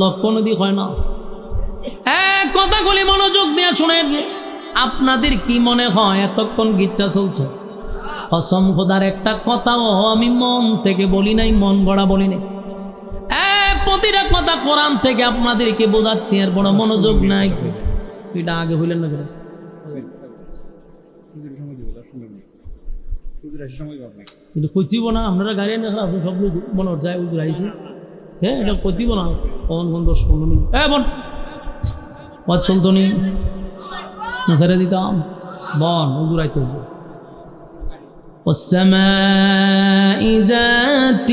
লক্ষণ দিয়ে হয় না। কথাগুলি মনোযোগ দিয়ে শুনেন। আপনাদের কি মনে হয় এতক্ষণ গিচ্ছা চলছে? কসম খোদার একটা কথাও আমি মন থেকে বলি নাই, মন গড়া বলি নাই। প্রতিটা কথা কোরআন থেকে আপনাদেরকে বোঝাচ্ছি, আর বড় মনোযোগ নাই। এটা আগে হইলেন না, কিন্তু কইতিব না, আপনারা গাড়ি সব মনে হচ্ছে হুজুর আইসি। হ্যাঁ, এটা কইতিব না, কখন 10-15 মিনিট। বোন ওয়াজ চলতো নি না, ছেড়ে দিতাম। বন হুজুর আইতেছে। والسماء ذات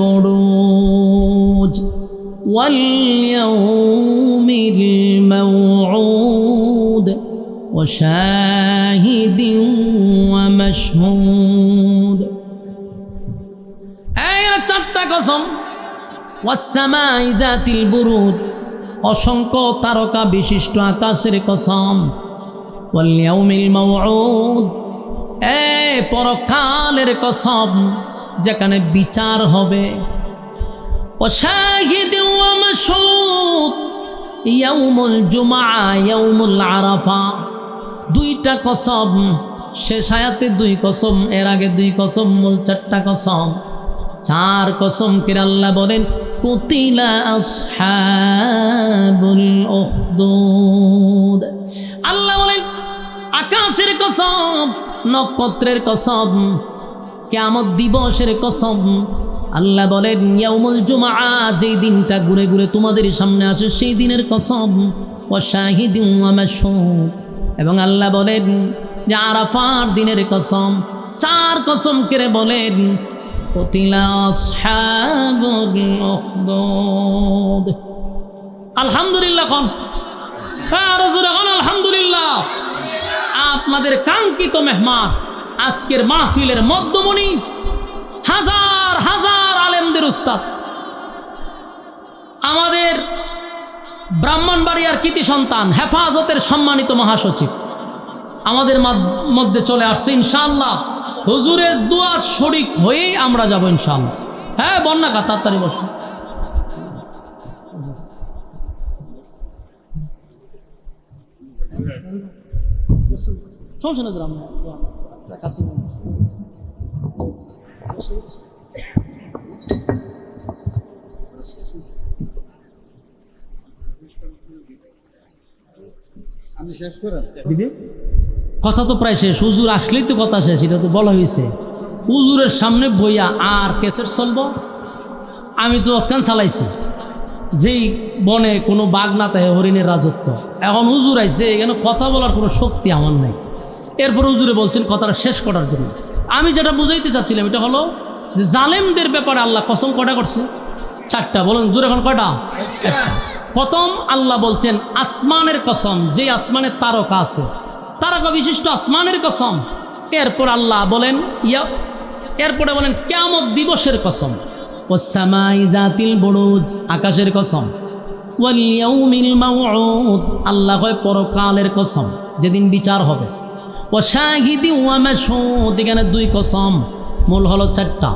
البروج واليوم الموعود وشاهد ومشهود এই চারটা কসম ওয়াসসামাই যাতিল বুরুজ অসংখ্য তারকা বিশিষ্ট আকাশের কসম ওয়াল ইয়াউমিল মাউউদ পরকালের কসম যেখানে বিচার হবে ও শাহিদ ওয়া মাশহুদ ইয়াউমুল জুমআ ইয়াউমুল আরাফা দুইটা কসম শেষ আয়াতে দুই কসম এর আগে দুই কসম মূল চারটা কসম চার কসম কে আল্লাহ বলেন কুতিলা আসহাবুল উখদুদ আল্লাহ বলেন আকাশের কসম নক্ষত্রের কসম কিয়ামত দিবসের কসম আল্লাহ বলেন ইয়াউমুল জুমআ যেই দিনটা ঘুরে ঘুরে তোমাদের সামনে আসে সেই দিনের কসম ওয়া শাহিদিন ওয়া মাশহুদ এবং আল্লাহ বলেন যে আরাফার দিনের কসম চার কসম করে বলেন কুতিলা আসহাবুল উখদুদ আলহামদুলিল্লাহ কোন আর জোরে কোন আলহামদুলিল্লাহ আপনাদের কাঙ্ক্ষিত মেহমান আজকের মাহফিলের মধ্যমণি হাজার হাজার আলেমদের উস্তাদ আমাদের ব্রাহ্মণবাড়িয়ার কৃতি সন্তান হেফাজতের সম্মানিত মহাসচিব আমাদের মধ্যে চলে আসছে ইনশাআল্লাহ হুজুরের দোয়া শরীক হয়েই আমরা যাব ইনশাআল্লাহ হ্যাঁ বন্যা কা তাড়াতাড়ি বসুন সমস্যা নেই কাছে কথা তো প্রায় শেষ হুজুর আসলেই তো কথা শেষ এটা তো বলা হয়েছে হুজুরের সামনে বইয়া আর কেসের চলবো আমি তো অতকান চালাইছি যেই বনে কোনো বাঘ না থাকে হরিণের রাজত্ব এখন হুজুর আইছে এখানে কথা বলার কোনো শক্তি আমার নাই এরপর হুজুরে বলছেন কথাটা শেষ করার জন্য আমি যেটা বুঝাইতে চাচ্ছিলাম এটা হলো যে জালেমদের ব্যাপারে আল্লাহ কসম কটা করছে চারটা বলুন জোরে এখন কটা প্রথম আল্লাহ বলছেন আসমানের কসম যে আসমানের তারকা আছে তারকা বিশিষ্ট আসমানের কসম এরপর আল্লাহ বলেন এরপরে বলেন কিয়ামত দিবসের কসম ওয়াসসামাই যাতিল বুরুজ আকাশের কসম ওয়াল ইয়াউমিল মাউউদ আল্লাহ কয় পরকালের কসম যেদিন বিচার হবে ওয়া শাহিদি ওয়া মাশহুদ এখানে দুই কসম মূল হলো চারটা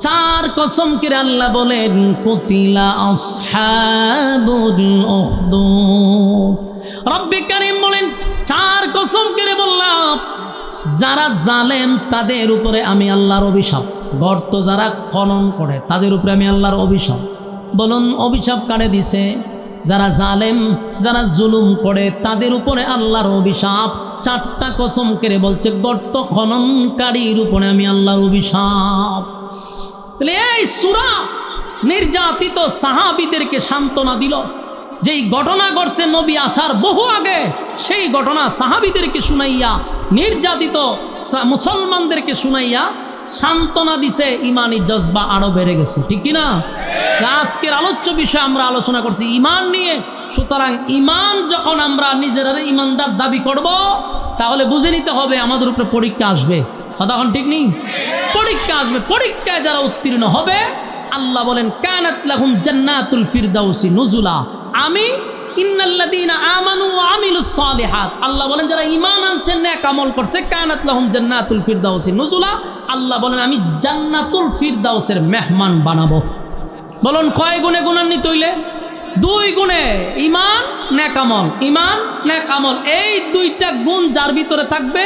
চার কসম করে আল্লাহ বলেন কুতিলা আসহাবুল উখদুদ রব্বে কারীম বলেন চার কসম করে বললাম যারা জালেম তাদের উপরে আমি আল্লাহর অভিশাপ গর্ত যারা খনন করে তাদের উপরে আমি আল্লাহর অভিশাপ বলুন অভিশাপ কারে দিছে যারা জালেম যারা জুলুম করে তাদের উপরে আল্লাহর অভিশাপ চারটা কসম করে বলছে গর্ত খননকারীর উপরে আমি আল্লাহর অভিশাপ তাহলে এই সূরা নির্যাতিত সাহাবীদেরকে সান্ত্বনা দিল যেই ঘটনা ঘটছে নবী আসার বহু আগে সেই ঘটনা সাহাবীদেরকে শুনাইয়া নির্যাতিত মুসলমানদেরকে শুনাইয়া সান্ত্বনা দিছে ইমানি জজবা আরো বেড়ে গেছে ঠিক কিনা আজকের আলোচ্য বিষয় আমরা আলোচনা করছি ইমান নিয়ে সুতরাং ইমান যখন আমরা নিজেরা ইমানদার দাবি করব তাহলে বুঝে নিতে হবে আমাদের উপরে পরীক্ষা আসবে কথা এখন ঠিক নেই পরীক্ষা আসবে পরীক্ষায় যারা উত্তীর্ণ হবে আল্লাহ বলেন কানাত লাহুম জান্নাতুল ফিরদাউসি নুজুলা আমি ইন্নাল্লাযীনা আমানু ওয়া আমিলুস সালিহাত আল্লাহ বলেন যারা ঈমান আনছে নেক আমল করছে কানাত লাহুম জান্নাতুল ফিরদাউসি নুজুলা আল্লাহ বলেন আমি জান্নাতুল ফিরদাউসের মেহমান বানাবো বলুন কয় গুণে গুণান্বিত হইলে দুই গুণে ঈমান নেক আমল ঈমান নেক আমল এই দুইটা গুণ যার ভিতরে থাকবে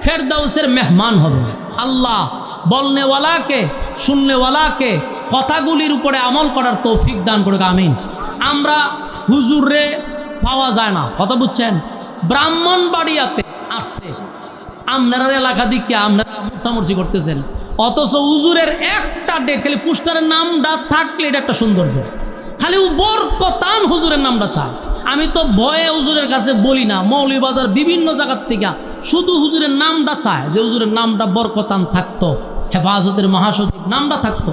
ফেরদাউসের মেহমান হবে আল্লাহ বলনেওয়ালাকে শুননেওয়ালাকে কথাগুলির উপরে আমল করার তৌফিক দান করুক আমিন আমরা হুজুরে পাওয়া যায় না কথা বুঝছেন ব্রাহ্মণবাড়িয়াতে আসছে আপনার এলাকা দিকে আপনারা মুসামর্জি করতেছেন অথচ হুজুরের একটা ডেট খালি পোস্টারের নামটা থাকলে এটা একটা সৌন্দর্য খালি বরকতান হুজুরের নামটা চায় আমি তো ভয়ে হুজুরের কাছে বলি না মৌলভীবাজার বিভিন্ন জায়গার থেকে শুধু হুজুরের নামটা চায় যে হুজুরের নামটা বরকতান থাকতো হেফাজতের মহাসচিব নামটা থাকতো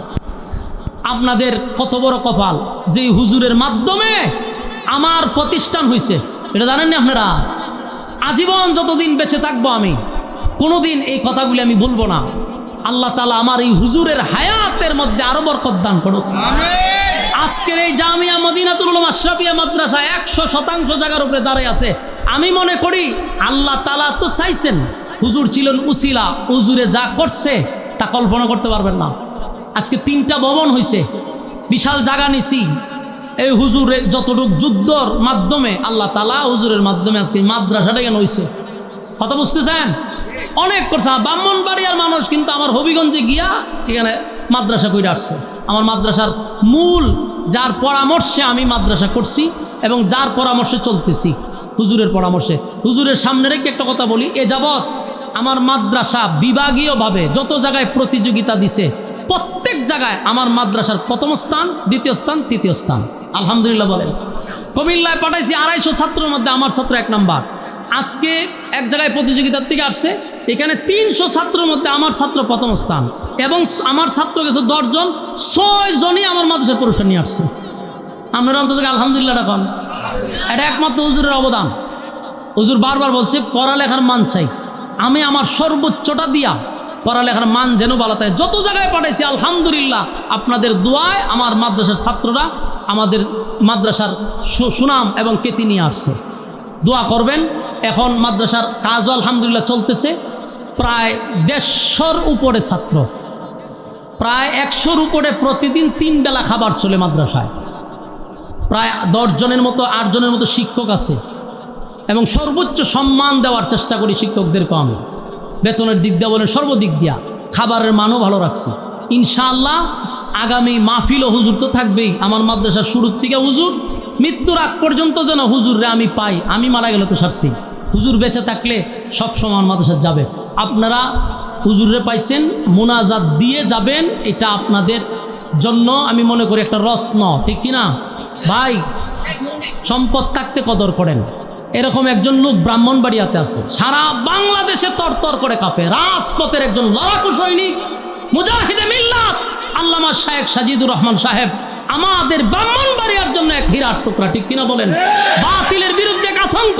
আপনাদের কত বড় কপাল যে হুজুরের মাধ্যমে আমার প্রতিষ্ঠান হয়েছে, এটা জানেন না আপনারা? আজীবন যতদিন বেঁচে থাকবো আমি কোনোদিন এই কথাগুলি আমি বলবো না। আল্লাহ তাআলা আমার এই হুজুরের হায়াতের মধ্যে আরো বরকত দান করুক। আজকের এই জামিয়া মদিনাতুল উলুম আশরাফিয়া মাদ্রাসা 100% জায়গার উপরে দাঁড়িয়ে আছে। আমি মনে করি আল্লাহ তাআলা তো চাইছেন, হুজুর ছিলেন উসিলা, হুজুরে যা করছে তা কল্পনা করতে পারবেন না। আজকে 3টা ভবন হয়েছে, বিশাল জায়গা নিছি। এই হুজুরের যতটুক যুদ্ধর মাধ্যমে আল্লাহ তাআলা হুজুরের মাধ্যমে আজকে মাদ্রাসাটা কেন হয়েছে, কথা বুঝতেছেন? অনেক করছে। ব্রাহ্মণবাড়িয়ার মানুষ কিন্তু আমার হবিগঞ্জে গিয়া এখানে মাদ্রাসা করে আসছে। আমার মাদ্রাসার মূল যার পরামর্শে আমি মাদ্রাসা করছি এবং যার পরামর্শে চলতেছি, হুজুরের পরামর্শে। হুজুরের সামনে রেখে একটা কথা বলি, এ যাবৎ আমার মাদ্রাসা বিভাগীয়ভাবে যত জায়গায় প্রতিযোগিতা দিছে, প্রত্যেক জায়গায় আমার মাদ্রাসার প্রথম স্থান, দ্বিতীয় স্থান, তৃতীয় স্থান, আলহামদুলিল্লাহ বলেন। কুমিল্লায় পাঠাইছি 250 ছাত্রের মধ্যে আমার ছাত্র 1 নাম্বার। আজকে এক জায়গায় প্রতিযোগিতার থেকে আসছে, এখানে 300 ছাত্রের মধ্যে আমার ছাত্র প্রথম স্থান এবং আমার ছাত্র গেছে 10 জন, 6 জনই আমার মাদ্রাসার পুরস্কার নিয়ে আসছে। আপনারা অন্তত আলহামদুলিল্লাহ রাখুন, এটা একমাত্র হুজুরের অবদান। হুজুর বারবার বলছে পড়ালেখার মান চাই, আমি আমার সর্বোচ্চটা দিয়া পড়ালেখার মান যেন বাড়াতে যত জায়গায় পাঠাইছি আলহামদুলিল্লাহ আপনাদের দোয়ায় আমার মাদ্রাসার ছাত্ররা আমাদের মাদ্রাসার সুনাম এবং খ্যাতি নিয়ে আসছে। দোয়া করবেন। এখন মাদ্রাসার কাজও আলহামদুলিল্লাহ চলতেছে। প্রায় 150-র উপরে ছাত্র, প্রায় 100-র উপরে প্রতিদিন 3 বেলা খাবার চলে মাদ্রাসায়। প্রায় 10 জনের মতো 8 জনের মতো শিক্ষক আছে এবং সর্বোচ্চ সম্মান দেওয়ার চেষ্টা করি শিক্ষকদেরকে আমি, বেতনের দিক দিয়ে বলেন, সর্বদিক দিয়া খাবারের মানও ভালো রাখছি ইনশাআল্লাহ। আগামী মাহফিলও হুজুর তো থাকবেই। আমার মাদ্রাসার শুরুর থেকে হুজুর মৃত্যুর আগ পর্যন্ত যেন হুজুররে আমি পাই। আমি মারা গেলে তো সারছি, হুজুর বেঁচে থাকলে সব সময় মাদ্রাসা যাবে। আপনারা হুজুররে পাইছেন, মুনাজাত দিয়ে যাবেন, এটা আপনাদের জন্য আমি মনে করি একটা রত্ন, ঠিক কিনা ভাই? সম্পদ থাকতে কদর করেন। এরকম একজন লোক ব্রাহ্মণবাড়িয়াতে আছে, সারা বাংলাদেশে তরতর করে কাঁপে, রাজপথের একজন লড়াকু সৈনিক, মুজাহিদে মিল্লাত আল্লামা শায়েখ সাজিদুর রহমান সাহেব আমাদের ব্রাহ্মণবাড়িয়ার জন্য এক হীরার টুকরা, ঠিক কিনা বলেন? বাতিলের বিরুদ্ধে এক আতঙ্ক।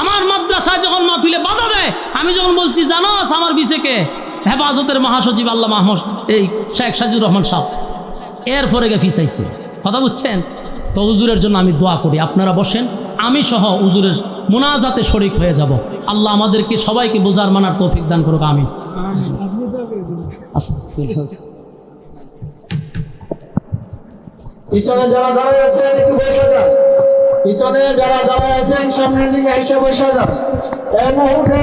আমার মাদ্রাসায় যখন মাহফিলে বাধা দেয়, আমি যখন বলছি জানোস আমার বিশেকে হেফাজতের মহাসচিব আল্লামা মাহমুদ এই শায়েখ সাজিদুর রহমান সাহেব, এরপরে গে ফিসাইছে, কথা বুঝছেন? তো হুজুরের জন্য আমি দোয়া করি। আপনারা বসেন, আমি সহ হুজুরের মুনাজাতে শরীক হয়ে যাব। আল্লাহ আমাদেরকে সবাইকে বোঝার মানার তৌফিক দান করুক, আমিন। পিছনে যারা দাঁড়ায় আছেন একটু বসে যান, পিছনে যারা দাঁড়ায় আছেন সামনের দিকে এসে বসে যান। এই মুহূর্তে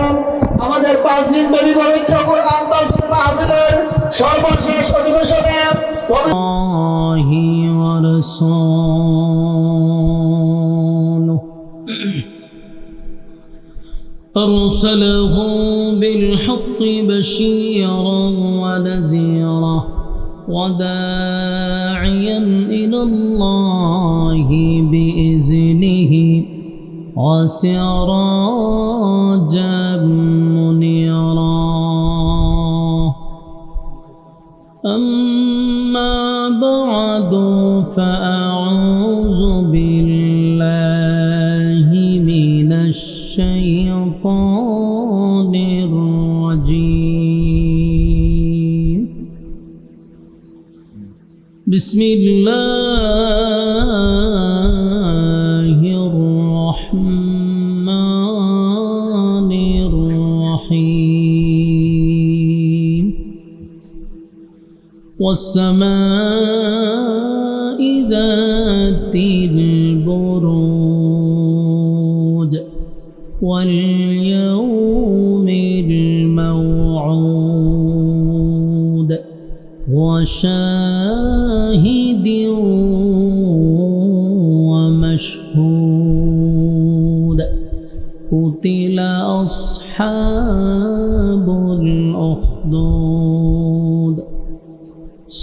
আমাদের 5 দিন ব্যাপী পবিত্র কোরআন তাফসীর মাহফিলের সর্বশেষ অধিবেশনে أرسله بالحق بشيرا ونذيرا وداعيا إلى الله بإذنه وسراجا منيرا. أما بعد فأعوذ بالله من الشيطان الرجيم. بسم الله الرحمن الرحيم. والسماء ذات البروج واليوم الموعود وشاهد ومشهود. قتل أصحاب الأخدود.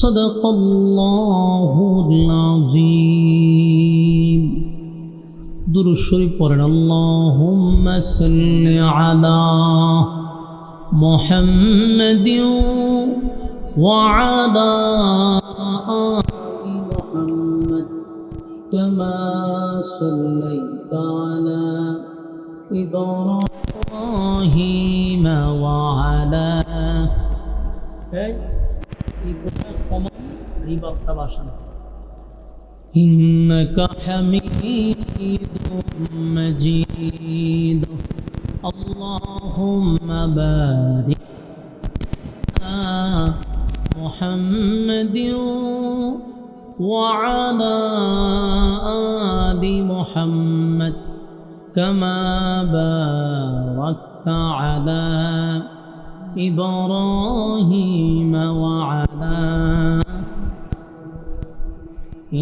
صدق الله العظيم. দুরূদ শরীফ পড়েন। আল্লাহুম্মা সাল্লি আলা মুহাম্মাদিন ওয়া আলা كما صليت على إبراهيم وعلى إنك حميد مجيد اللهم بارك على محمد وعلى آل محمد كما باركت على إبراهيم وعلى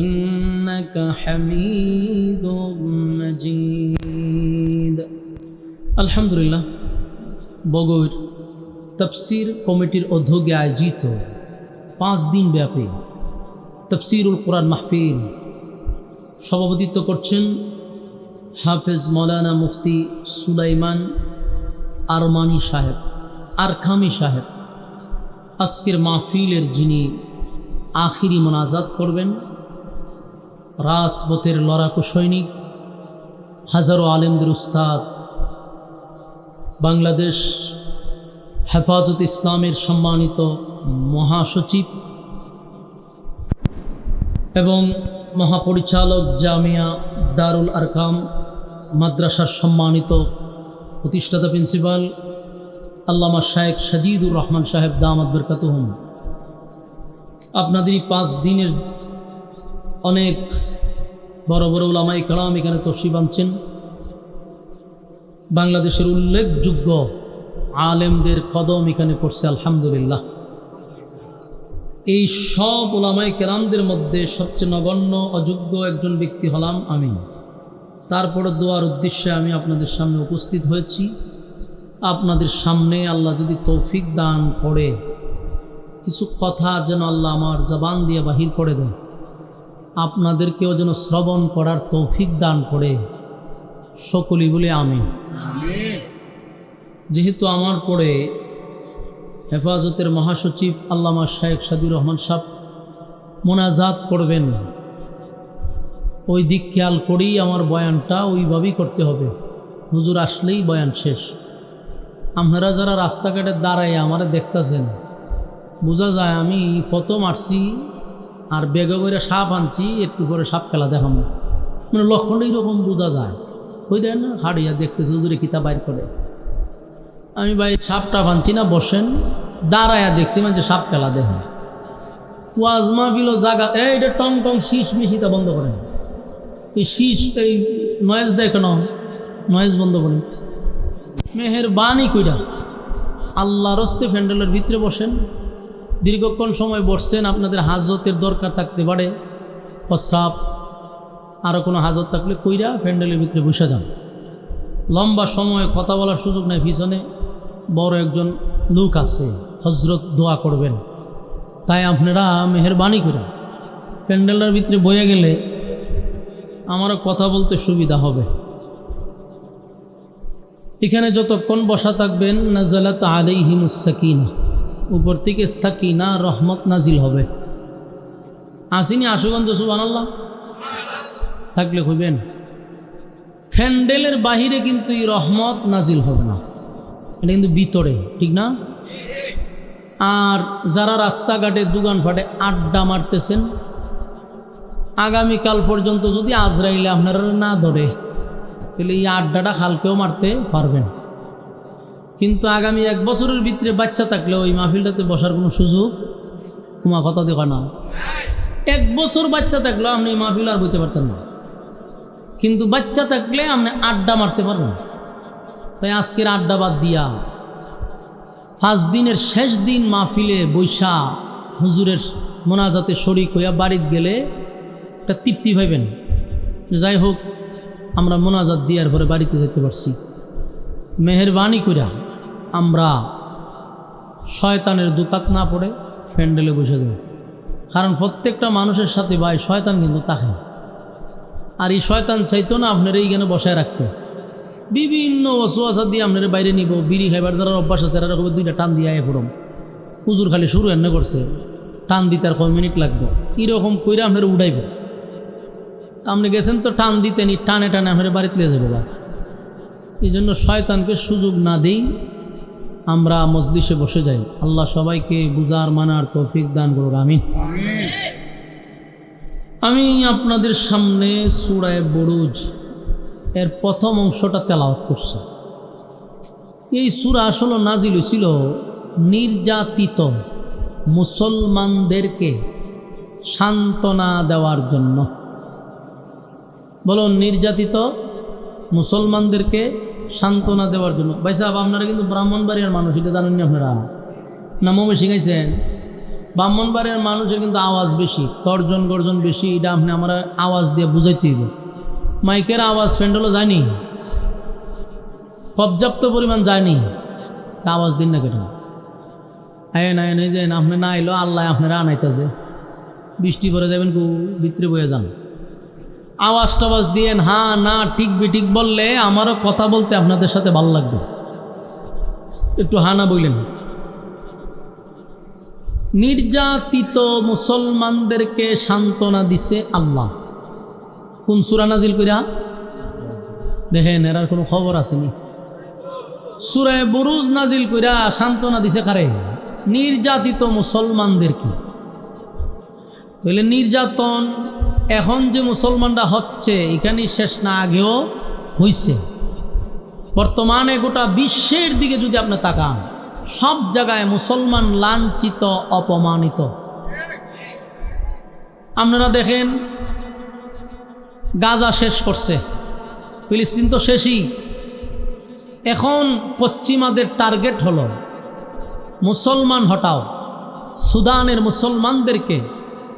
إنك حميد مجيد الحمد لله বগুড় তফসির কমিটির উদ্যোগে আয়োজিত 5 দিন ব্যাপী তফসিরুল কোরআন মাহফিল সভাপতিত্ব করছেন হাফেজ মৌলানা মুফতি সুলাইমান আরমানি সাহেব আরখামি সাহেব। আজকের মাহফিলের যিনি আখিরি মোনাজাত করবেন রাজপথের লড়াকু সৈনিক হাজারো আলেমদের উস্তাদ বাংলাদেশ হেফাজত ইসলামের সম্মানিত মহাসচিব এবং মহাপরিচালক জামিয়া দারুল আরকাম মাদ্রাসার সম্মানিত প্রতিষ্ঠাতা প্রিন্সিপাল আল্লামা শায়েখ সাজিদুর রহমান সাহেব দামাত বরকাতুহুম, আপনাদের এই 5 দিনের অনেক বড় বড় উলামায়ে কেরাম এখানে তশরিফ আনছেন। বাংলাদেশের উল্লেখযোগ্য আলেমদের কদম এখানে পড়ছে আলহামদুলিল্লাহ। এই সব উলামায়ে কেরামদের মধ্যে সবচেয়ে নগণ্য অযোগ্য একজন ব্যক্তি হলাম আমি। তারপরে দোয়ার উদ্দেশ্যে আমি আপনাদের সামনে উপস্থিত হয়েছি। আপনাদের সামনে আল্লাহ যদি তৌফিক দান করে কিছু কথা যেন আল্লাহ আমার জবান দিয়ে বাহির করে দেয়, আপনাদেরকেও যেন শ্রবণ করার তৌফিক দান করে, সকলেই বলে আমিন। যেহেতু আমার পরে হেফাজতের মহাসচিব আল্লামা শায়েখ সাদিউর রহমান সাহেব মোনাজাত করবেন, ওই দিক খেয়াল করেই আমার বয়ানটা ওইভাবেই করতে হবে। হুজুর আসলেই বয়ান শেষ। আপনারা যারা রাস্তাঘাটে দাঁড়ায় আমারে দেখতেছেন, বোঝা যায় আমি ফটো মারছি আর বেগে করে সাপ আনছি, একটু করে সাপ খেলা দেখাবো, মানে লক্ষণটা এইরকম বোঝা যায়। ওই দেন না হাড়িয়া দেখতেছে হুজুরে কিতাব বাইর করে। আমি ভাই সাপটা আনছি না, বসেন, দাঁড়ায়া দেখছি মানে সাপ খেলা দেখেন। ওয়াজ মাহফিল জায়গা এইটা টং টং শীষ মিশিটা বন্ধ করেন, এই শীষ এই নয়েজ দেয় কেন, নয়েজ বন্ধ করেন। মেহেরবানি কইরা আল্লাহর হস্তে প্যান্ডেলের ভিতরে বসেন। দীর্ঘক্ষণ সময় বসছেন, আপনাদের হাজতের দরকার থাকতে পারে, প্রস্রাব আরও কোনো হাজত থাকলে কইরা প্যান্ডেলের ভিতরে বসে যান। লম্বা সময় কথা বলার সুযোগ নেই। পিছনে বড় একজন লোক আছে, হজরত দোয়া করবেন, তাই আপনারা মেহেরবানি করে প্যান্ডেলের ভিতরে বয়ে গেলে আমারও কথা বলতে সুবিধা হবে। এখানে যতক্ষণ বসা থাকবেন নাজালাত আলাইহিমুস সাকিনা, উপর থেকে সাকিনা রহমত নাজিল হবে। আসিনি আশুগঞ্জ সুবহানাল্লাহ থাকলে কইবেন। প্যান্ডেলের বাহিরে কিন্তু এই রহমত নাজিল হবে না, এটা কিন্তু ভিতরে, ঠিক না? আর যারা রাস্তাঘাটে দোকানপাটে আড্ডা মারতেছেন, আগামীকাল পর্যন্ত যদি আজরাইলে আপনারা না ধরে, তাহলে এই আড্ডাটা কালকেও মারতে পারবেন। কিন্তু আগামী 1 বছরের ভিতরে বাচ্চা থাকলে ওই মাহফিলটাতে বসার কোনো সুযোগ তোমা কথা দেখা না। 1 বছর বাচ্চা থাকলেও আপনি মাহফিল আর বইতে পারতেন না, কিন্তু বাচ্চা থাকলে আপনি আড্ডা মারতে পারবেন। তাই আজকের আড্ডা বাদ দিয়া 5 দিনের শেষ দিন মাহফিলে বৈশা হুজুরের মোনাজাতে শরীক হইয়া বাড়িতে গেলে একটা তৃপ্তি পাইবেন। যাই হোক, আমরা মোনাজাত দিয়ার পরে বাড়িতে যেতে পারছি। মেহেরবানি কইরা আমরা শয়তানের দুকাত না পড়ে প্যান্ডেলে বসে যাই। কারণ প্রত্যেকটা মানুষের সাথে ভাই শয়তান কিন্তু তাকে, আর এই শয়তান চাইতো না আপনার এইখানে বসায় রাখতে। বিভিন্ন ওয়াসওয়াসা দিয়ে আপনার বাইরে নিব। বিড়ি খাইবার যারা অভ্যাস আছে এরা 2টা টান দিয়ে আয় পড়ম, হুজুর খালি শুরু এনে করছে, টান দিতে আর কয় মিনিট লাগবে, এরকম কইরা আপনার উড়াইব। আপনি গেছেন তো টান দিতেন, টানে টানে আপনার বাড়িতে নিয়ে যাবে। এই জন্য শয়তানকে সুযোগ না দিই, আমরা মজলিসে বসে যাই। আল্লাহ সবাইকে বুঝার মানার তৌফিক দান করুক, আমিন। আমি আপনাদের সামনে সূরা বুরুজ এর প্রথম অংশটা তেলাওয়াত করছি। এই সূরা আসলে নাজিল হয়েছিল নির্যাতিত মুসলমানদেরকে সান্ত্বনা দেওয়ার জন্য। বলুন, নির্যাতিত মুসলমানদেরকে সান্ত্বনা দেওয়ার জন্য। ভাই সাহেব, আপনারা কিন্তু ব্রাহ্মণবাড়িয়ার মানুষ, এটা জানেন না আপনারা? না মমে শিখাইছেন? ব্রাহ্মণবাড়িয়ার মানুষের কিন্তু আওয়াজ বেশি, তর্জন গর্জন বেশি। এটা আপনি আমরা আওয়াজ দিয়ে বুঝাইতে হইব। মাইকের আওয়াজ ফ্যান্ডেলও যায়নি, পর্যাপ্ত পরিমাণ যায়নি, তা আওয়াজ দিন না কেন? আয়েন আয়েন, এই যে আপনি না এলো আল্লাহ আপনারা আনাইতেছে। বৃষ্টি পরে যাবেন, ভিতরে বয়ে যান, আওয়াজ টাওয়াজ দিয়েন। হ্যাঁ না ঠিক বেঠিক বললে আমারও কথা বলতে আপনাদের সাথে ভালো লাগবে। একটু হা না বললেন। নির্যাতিত মুসলমানদেরকে সান্ত্বনা দিছে আল্লাহ। কোন সূরা নাজিল কইরা? দেখেন, এরার কোনো খবর আসেনি। সূরা বুরুজ নাজিল কইরা সান্ত্বনা দিছে কারে? নির্যাতিত মুসলমানদেরকে। তাহলে নির্যাতন এখন যে মুসলমানরা হচ্ছে, এখানেই শেষ না, আগেও হইছে। বর্তমানে গোটা বিশ্বের দিকে যদি আপনি তাকান, সব জায়গায় মুসলমান লাঞ্ছিত, অপমানিত। আপনারা দেখেন, গাজা শেষ করছে, ফিলিস্তিন তো শেষই। এখন পশ্চিমাদের টার্গেট হলো মুসলমান হটাও। সুদানের মুসলমানদেরকে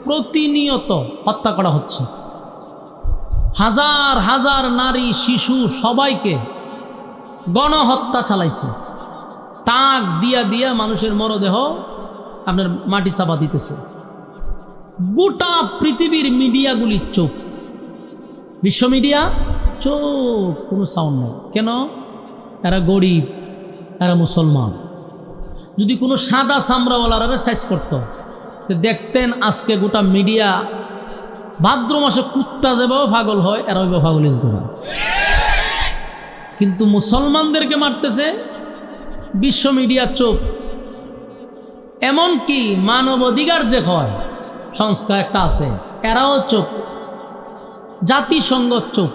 প্রতিনিয়ত হত্যা করা হচ্ছে। হাজার হাজার নারী, শিশু সবাইকে গণহত্যা চালাইছে। টাক দিয়া দিয়া মানুষের মরদেহ আপনার মাটি চাপা দিতেছে। গোটা পৃথিবীর মিডিয়াগুলি চুপ, বিশ্ব মিডিয়া চুপ, কোনো সাউন্ড নেই। কেন? এরা গরিব, এরা মুসলমান। যদি কোনো সাদা চামড়াওয়ালারা সাইজ করতো, তো দেখতেন আজকে গোটা মিডিয়া ভাদ্র মাসে কুত্তা যেভাবে পাগল হয়, এরা ওইভাবে পাগল হয়েছে। কিন্তু মুসলমানদেরকে মারতেছে, বিশ্ব মিডিয়া চুপ। এমনকি মানবাধিকার যে হয় সংস্থা একটা আছে, এরাও চুপ, জাতিসংঘ চুপ।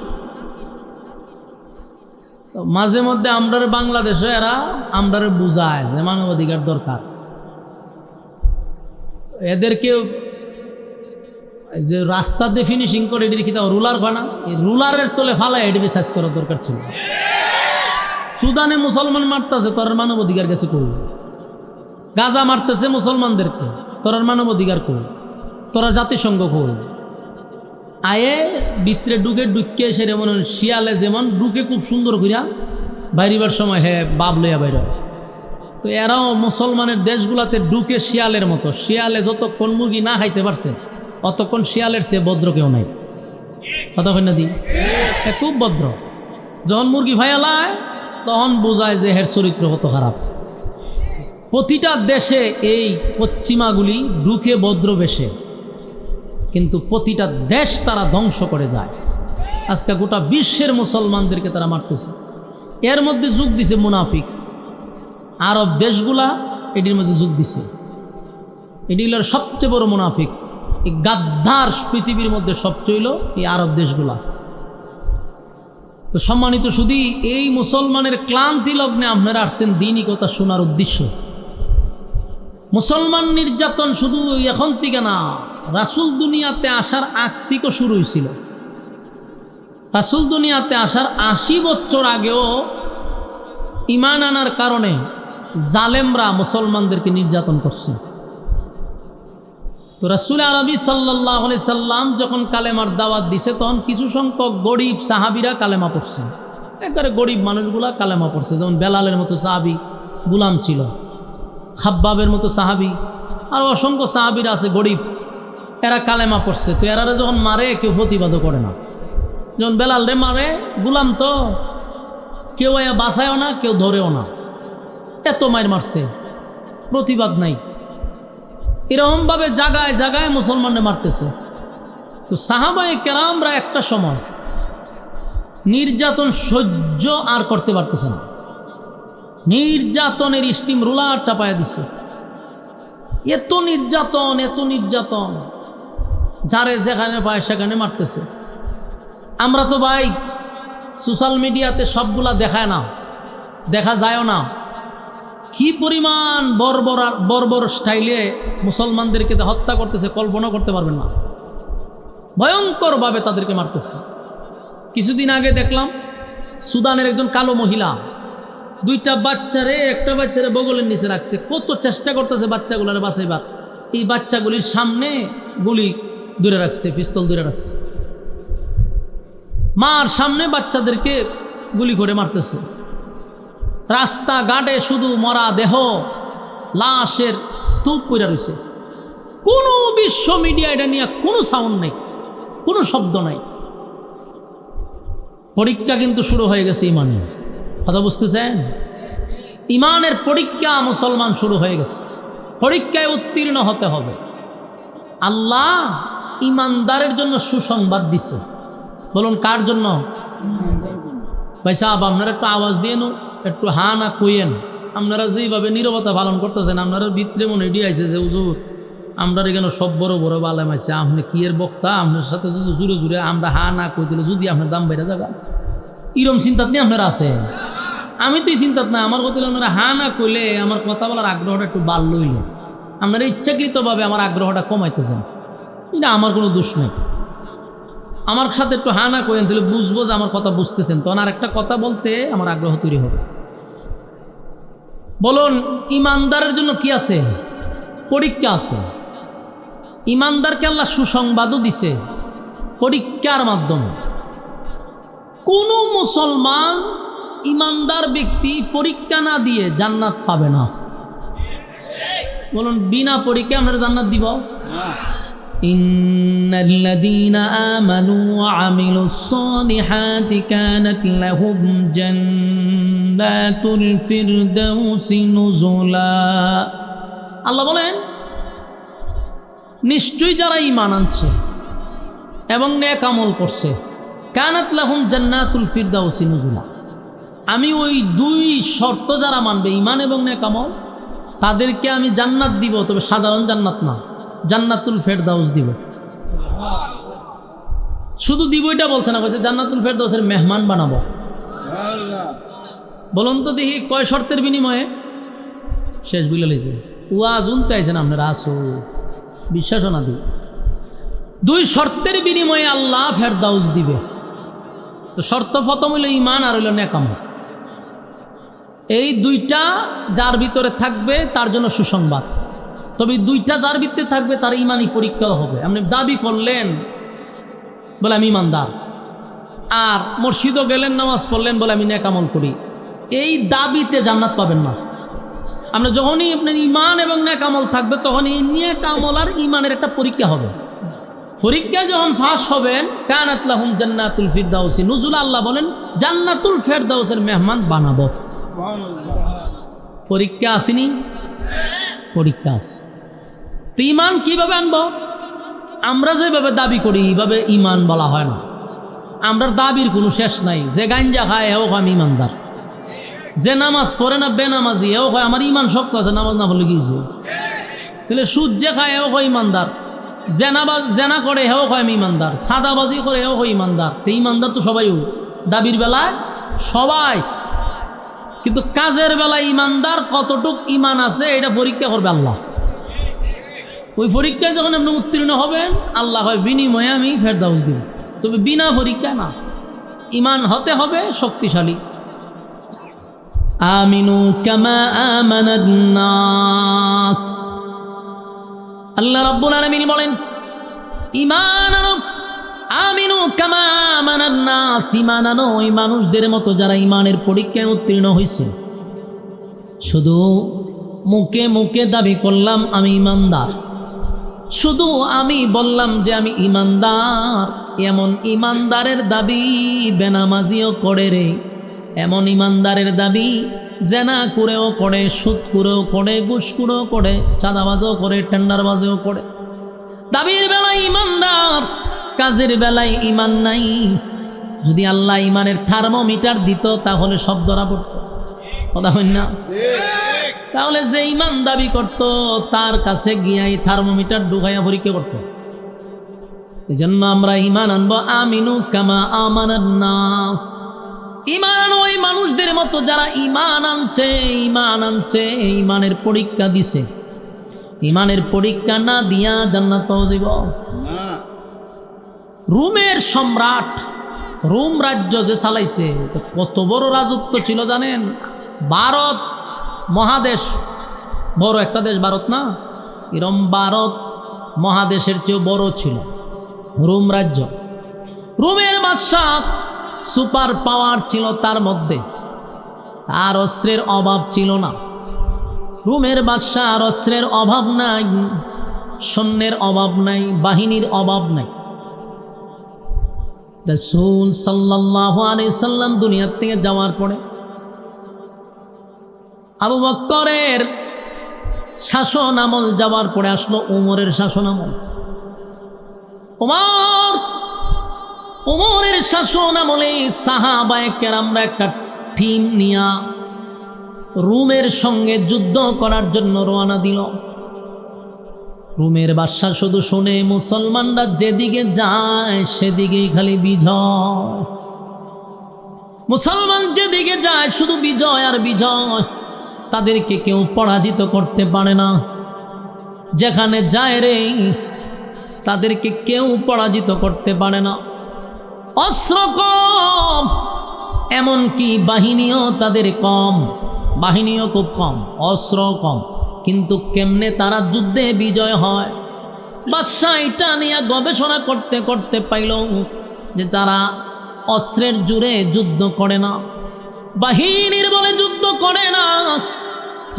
মাঝে মধ্যে আমরার বাংলাদেশে এরা আমরার বুঝায় যে মানবাধিকার দরকার। এদেরকে যে রাস্তা দিয়ে ফিনিশিং করে এটি কি রুলার হয় না, এই রুলারের তলে ফালায় এটি সাইজ করার দরকার ছিল। সুদানে মুসলমান মারতেছে, তোর মানবাধিকার কাছে করল। গাজা মারতেছে মুসলমানদেরকে, তোর মানবাধিকার করল। তোরা জাতিসংঘ করল। আয়ে ভিতরে ঢুকে সেরে মনে শিয়ালে যেমন ঢুকে খুব সুন্দর করিয়া বাইরিবার সময় হ্যাঁ বাপ লইয়া বাইর। তো এরাও মুসলমানের দেশগুলাতে ঢুকে শিয়ালের মতো। শিয়ালে যতক্ষণ মুরগি না খাইতে পারছে, অতক্ষণ শিয়ালের চেয়ে ভদ্র কেউ নাই। কতক্ষণ না দি খুব ভদ্র। যখন মুরগি ভাইয়ালায় তখন বোঝায় যে হের চরিত্র কত খারাপ। প্রতিটা দেশে এই পশ্চিমাগুলি ঢুকে ভদ্র বেশে, কিন্তু প্রতিটা দেশ তারা ধ্বংস করে যায়। আজকে গোটা বিশ্বের মুসলমানদেরকে তারা মারতেছে। এর মধ্যে যোগ দিছে মুনাফিক। আরব দেশগুলা এটির মধ্যে যোগ দিছে। এটিগুলোর সবচেয়ে বড় মুনাফিক। এই গাদ্দার পৃথিবীর মধ্যে সবচেয়ে হইল এই আরব দেশগুলা। তো সম্মানিত শুধু এই মুসলমানের ক্লান্তি লগ্নে আপনারা আসছেন দ্বীনি কথা শোনার উদ্দেশ্য। মুসলমান নির্যাতন শুধু এখন থেকে না, রাসূল দুনিয়াতে আসার আগ থেকেও শুরু হয়েছিল। রাসূল দুনিয়াতে আসার ৮০ বছর আগেও ঈমান আনার কারণে জালেমরা মুসলমানদেরকে নির্যাতন করছে। তো রাসূল আরবি সাল্লাল্লাহু আলাইহি সাল্লাম যখন কালেমার দাওয়াত দিছে, তখন কিছু সংখ্যক গরিব সাহাবীরা কালেমা পড়ছে। একেবারে গরিব মানুষগুলা কালেমা পড়ছে। যেমন বেলালের মতো সাহাবী গুলাম ছিল, খাব্বাবের মতো সাহাবী, আর অসংখ্য সাহাবীরা আছে গরিব, এরা কালেমা পড়ছে। তো এরা যখন মারে কেউ প্রতিবাদও করে না। যখন বেলাল রে মারে, গুলাম তো কেউ বাঁচায়ও না, কেউ ধরেও না, এত মায়ের মারছে, প্রতিবাদ নাই। এরকমভাবে জায়গায় জায়গায় মুসলমানরা মারতেছে। তো সাহাবায়ে কেরামরা একটা সময় নির্যাতন সহ্য আর করতে পারতেছে না, নির্যাতনের স্টিম রোলার চাপায়া দিছে। এত নির্যাতন, এত নির্যাতন, যারে যেখানে পায় সেখানে মারতেছে। আমরা তো ভাই সোশ্যাল মিডিয়াতে সবগুলা দেখায় না, দেখা যায়ও না, কি পরিমাণ বর্বর স্টাইলে মুসলমানদেরকে হত্যা করতেছে কল্পনা করতে পারবেন না। ভয়ঙ্করভাবে তাদেরকে মারতেছে। কিছুদিন আগে দেখলাম সুদানের একজন কালো মহিলা একটা বাচ্চারে বগলের নিচে রাখছে, কত চেষ্টা করতেছে বাচ্চাগুলোর বাঁচাইবার। এই বাচ্চাগুলির সামনে গুলি দূরে রাখছে, পিস্তল দূরে রাখছে, মার সামনে বাচ্চাদেরকে গুলি করে মারতেছে। রাস্তাঘাটে শুধু মরা দেহ, লাশের স্তূপ করে রয়েছে। কোনো বিশ্ব মিডিয়া এটা নিয়ে কোনো সাউন্ড নেই, কোনো শব্দ নাই। পরীক্ষা কিন্তু শুরু হয়ে গেছে ইমানের, কথা বুঝতেছেন? ইমানের পরীক্ষা মুসলমান শুরু হয়ে গেছে। পরীক্ষায় উত্তীর্ণ হতে হবে। আল্লাহ ইমানদারের জন্য সুসংবাদ দিছে। বলুন কার জন্য? ভাই সাহেব আপনারা একটু আওয়াজ দিয়ে একটু হা না কইয়েন। আপনারা যেভাবে নীরবতা পালন করতেছেন, আপনারা ভিতরে মনে ডিয়াইছে যে হুজুর আমরা এখানে সব বড় বড় বালাম আছে, আপনি কি এর বক্তা, আপনার সাথে যদি জুড়ে জুড়ে আমরা হা না কই দিলে যদি আপনার দাম বেড়ে যাগা, এরম চিন্তাত নিয়ে আপনারা আছে। আমি তো এই চিন্তাত না, আমার কথা আপনারা হা না কইলে আমার কথা বলার আগ্রহটা একটু বাড় লইল। আপনারা ইচ্ছাকৃতভাবে আমার আগ্রহটা কমাইতেছেন, এটা আমার কোনো দোষ নেই। আমার সাথে একটু হা না করেন, তাহলে বুঝবো যে আমার কথা বুঝতেছেন, তখন আর একটা কথা বলতে আমার আগ্রহ তৈরি হবে। বলুন ইমানদারের জন্য কি আছে? পরীক্ষা আছে। ইমানদারকে আল্লাহ সুসংবাদও দিছে পরীক্ষার মাধ্যমে। কোনো মুসলমান ইমানদার ব্যক্তি পরীক্ষা না দিয়ে জান্নাত পাবে না। বলুন বিনা পরীক্ষা আপনারা জান্নাত দিব? ইন্নাল্লাযীনা আমানু ওয়া আমিলুস সালিহাতি কানাত লাহুম জান্নাতুল ফিরদাউসি নুজুলা। আল্লাহ বলেন নিশ্চয়ই যারা ঈমান আনছে এবং নেক আমল করছে, কানাত লাহুম জান্নাতুল ফিরদাউসি নুজুলা, আমি ওই দুই শর্ত যারা মানবে, ঈমান এবং নেক আমল, তাদেরকে আমি জান্নাত দিব। তবে সাধারণ জান্নাত না, জান্নাতুল ফেরদাউস দিব। শুধু দিব এটা বলছে না, বলছে জান্নাতুল ফেরদাউসের মেহমান বানাবো। বলুন তো দেখি কয় শর্তের বিনিময়ে? শেষ বুঝলে লেগেছে ওয়াজ উনতে আইছেন আপনারা, আসো বিশ্বাস না দিই। দুই শর্তের বিনিময়ে আল্লাহ ফেরদাউস দিবে। তো শর্ত প্রথম হইল ঈমান আর হইল নেক আমল। এই দুইটা যার ভিতরে থাকবে তার জন্য সুসংবাদ। তবে দুইটা যার ভিতরে থাকবে তার ইমানি পরীক্ষাও হবে। আপনি দাবি করলেন বলে আমি ইমানদার, আর মসজিদও গেলেন নামাজ পড়লেন বলে আমি নেক আমল করি, এই দাবিতে জান্নাত পাবেন না। আমরা যখনই আপনার ঈমান এবং নেক আমল থাকবে তখন এই নেক আমল আর ঈমানের একটা পরীক্ষা হবে। পরীক্ষা যখন ফাঁস হবেন, কানাত লাহুম জান্নাতুল ফিরদাউসি নুজুলা, আল্লাহ বলেন জান্নাতুল ফিরদাউসের মেহমান বানাবো। পরীক্ষা আসেনি? পরীক্ষা আছে। তো ঈমান কিভাবে আনবো? আমরা যেভাবে দাবি করি এইভাবে ঈমান বলা হয় না। আমরা দাবির কোনো শেষ নাই। যে গাঞ্জা খায় এও কয় আমি ইমানদার, যে নামাজ পড়ে না বেনামাজি এও কয় আমার ঈমান শক্ত আছে, নামাজ না পড়লে গিয়েছে। তাহলে সুদ যে খায় এও কয় ইমানদার, জেনা করে এও কয় আমি ইমানদার, সাদাবাজি করে এও কয় ইমানদার। তো ইমানদার তো সবাই, দাবির বেলায় সবাই, কিন্তু কাজের বেলায় ইমানদার কতটুক ঈমান আছে এটা পরীক্ষা করবে আল্লাহ। ওই পরীক্ষায় যখন আপনি উত্তীর্ণ হবেন, আল্লাহ হয় বিনিময়ে আমি ফেরদাউস দিব। তবে বিনা পরীক্ষা না, ঈমান হতে হবে শক্তিশালী। আমিনু কামা আমানান নাস, আল্লাহ রাব্বুল আলামিন বলেন ঈমান আনো, আমিনু কামা আমানান নাস, ঈমান আনো ওই মানুষদের মতো যারা ঈমানের পরীক্ষায় উত্তীর্ণ হয়েছে। শুধু মুখে মুখে দাবি করলাম আমি ঈমানদার, শুধু আমি বললাম যে আমি ঈমানদার, এমন ঈমানদারের দাবি বেনামাজিও করে রে, এমন ঈমানদারের দাবি জেনা করেও করে, সুদ করেও করে, ঘুষ করেও করে, চাঁদাবাজও করে, টেন্ডারবাজও করে। দাবির বেলায় ঈমানদার, কাজের বেলায় ইমান নাই। যদি আল্লাহ ইমানের থার্মোমিটার দিত তাহলে সব ধরা পড়ত, কথা হয় না? তাহলে যে ইমান দাবি করত তার কাছে গিয়ে এই থার্মোমিটার ঢুকাইয়া পরীক্ষা করত। এই জন্য আমরা ইমান আনবো আমিনু কামা আমানান নাস। ইমান আনো ওই মানুষদের মতো যারা ইমান আনছে, ইমানের পরীক্ষা দিছে। ইমানের পরীক্ষা না দিয়া জান্নাত যাব না। রোমের সম্রাট, রোম রাজ্য যে চালাইছে, কত বড় রাজত্ব ছিল জানেন? ভারত মহাদেশ, বড় একটা দেশ ভারত না, এরম ভারত মহাদেশের চেয়ে বড় ছিল রোম রাজ্য। রোমের বাদশাহ সুপার পাওয়ার ছিল, তার মধ্যে তার অস্ত্রের অভাব ছিল না। রোমের বাদশার অস্ত্রের অভাব নাই, সৈন্যের অভাব নাই, বাহিনীর অভাব নাই। রাসূল সাল্লাল্লাহু আলাইহি সাল্লাম দুনিয়ার থেকে যাওয়ার পরে আবু বকরের শাসন আমল যাওয়ার পরে আসলো ওমরের শাসন আমল। ওমরের শাসন আমলে সাহাবায়ে কেরামরা একটা টিম নিয়া রোমের সঙ্গে যুদ্ধ করার জন্য রওনা দিল। রোমের বাদশা শুধু শুনে মুসলমানরা যেদিকে যায় সেদিকেই খালি বিজয়, মুসলমান যেদিকে যায় শুধু বিজয় আর বিজয়, তাদেরকে কেউ পরাজিত করতে পারে না। যেখানে যায় রে তাদেরকে কেউ পরাজিত করতে পারে না। অস্ত্র কম, এমনকি বাহিনীও তাদের কম, বাহিনীও খুব কম, অস্ত্র কম, কিন্তু কেমনে তারা যুদ্ধে বিজয় হয়? বাদশা এটা নিয়ে গবেষণা করতে করতে পাইল যে তারা অস্ত্রের জোরে যুদ্ধ করে না, বাহিনীর বলে যুদ্ধ করে না,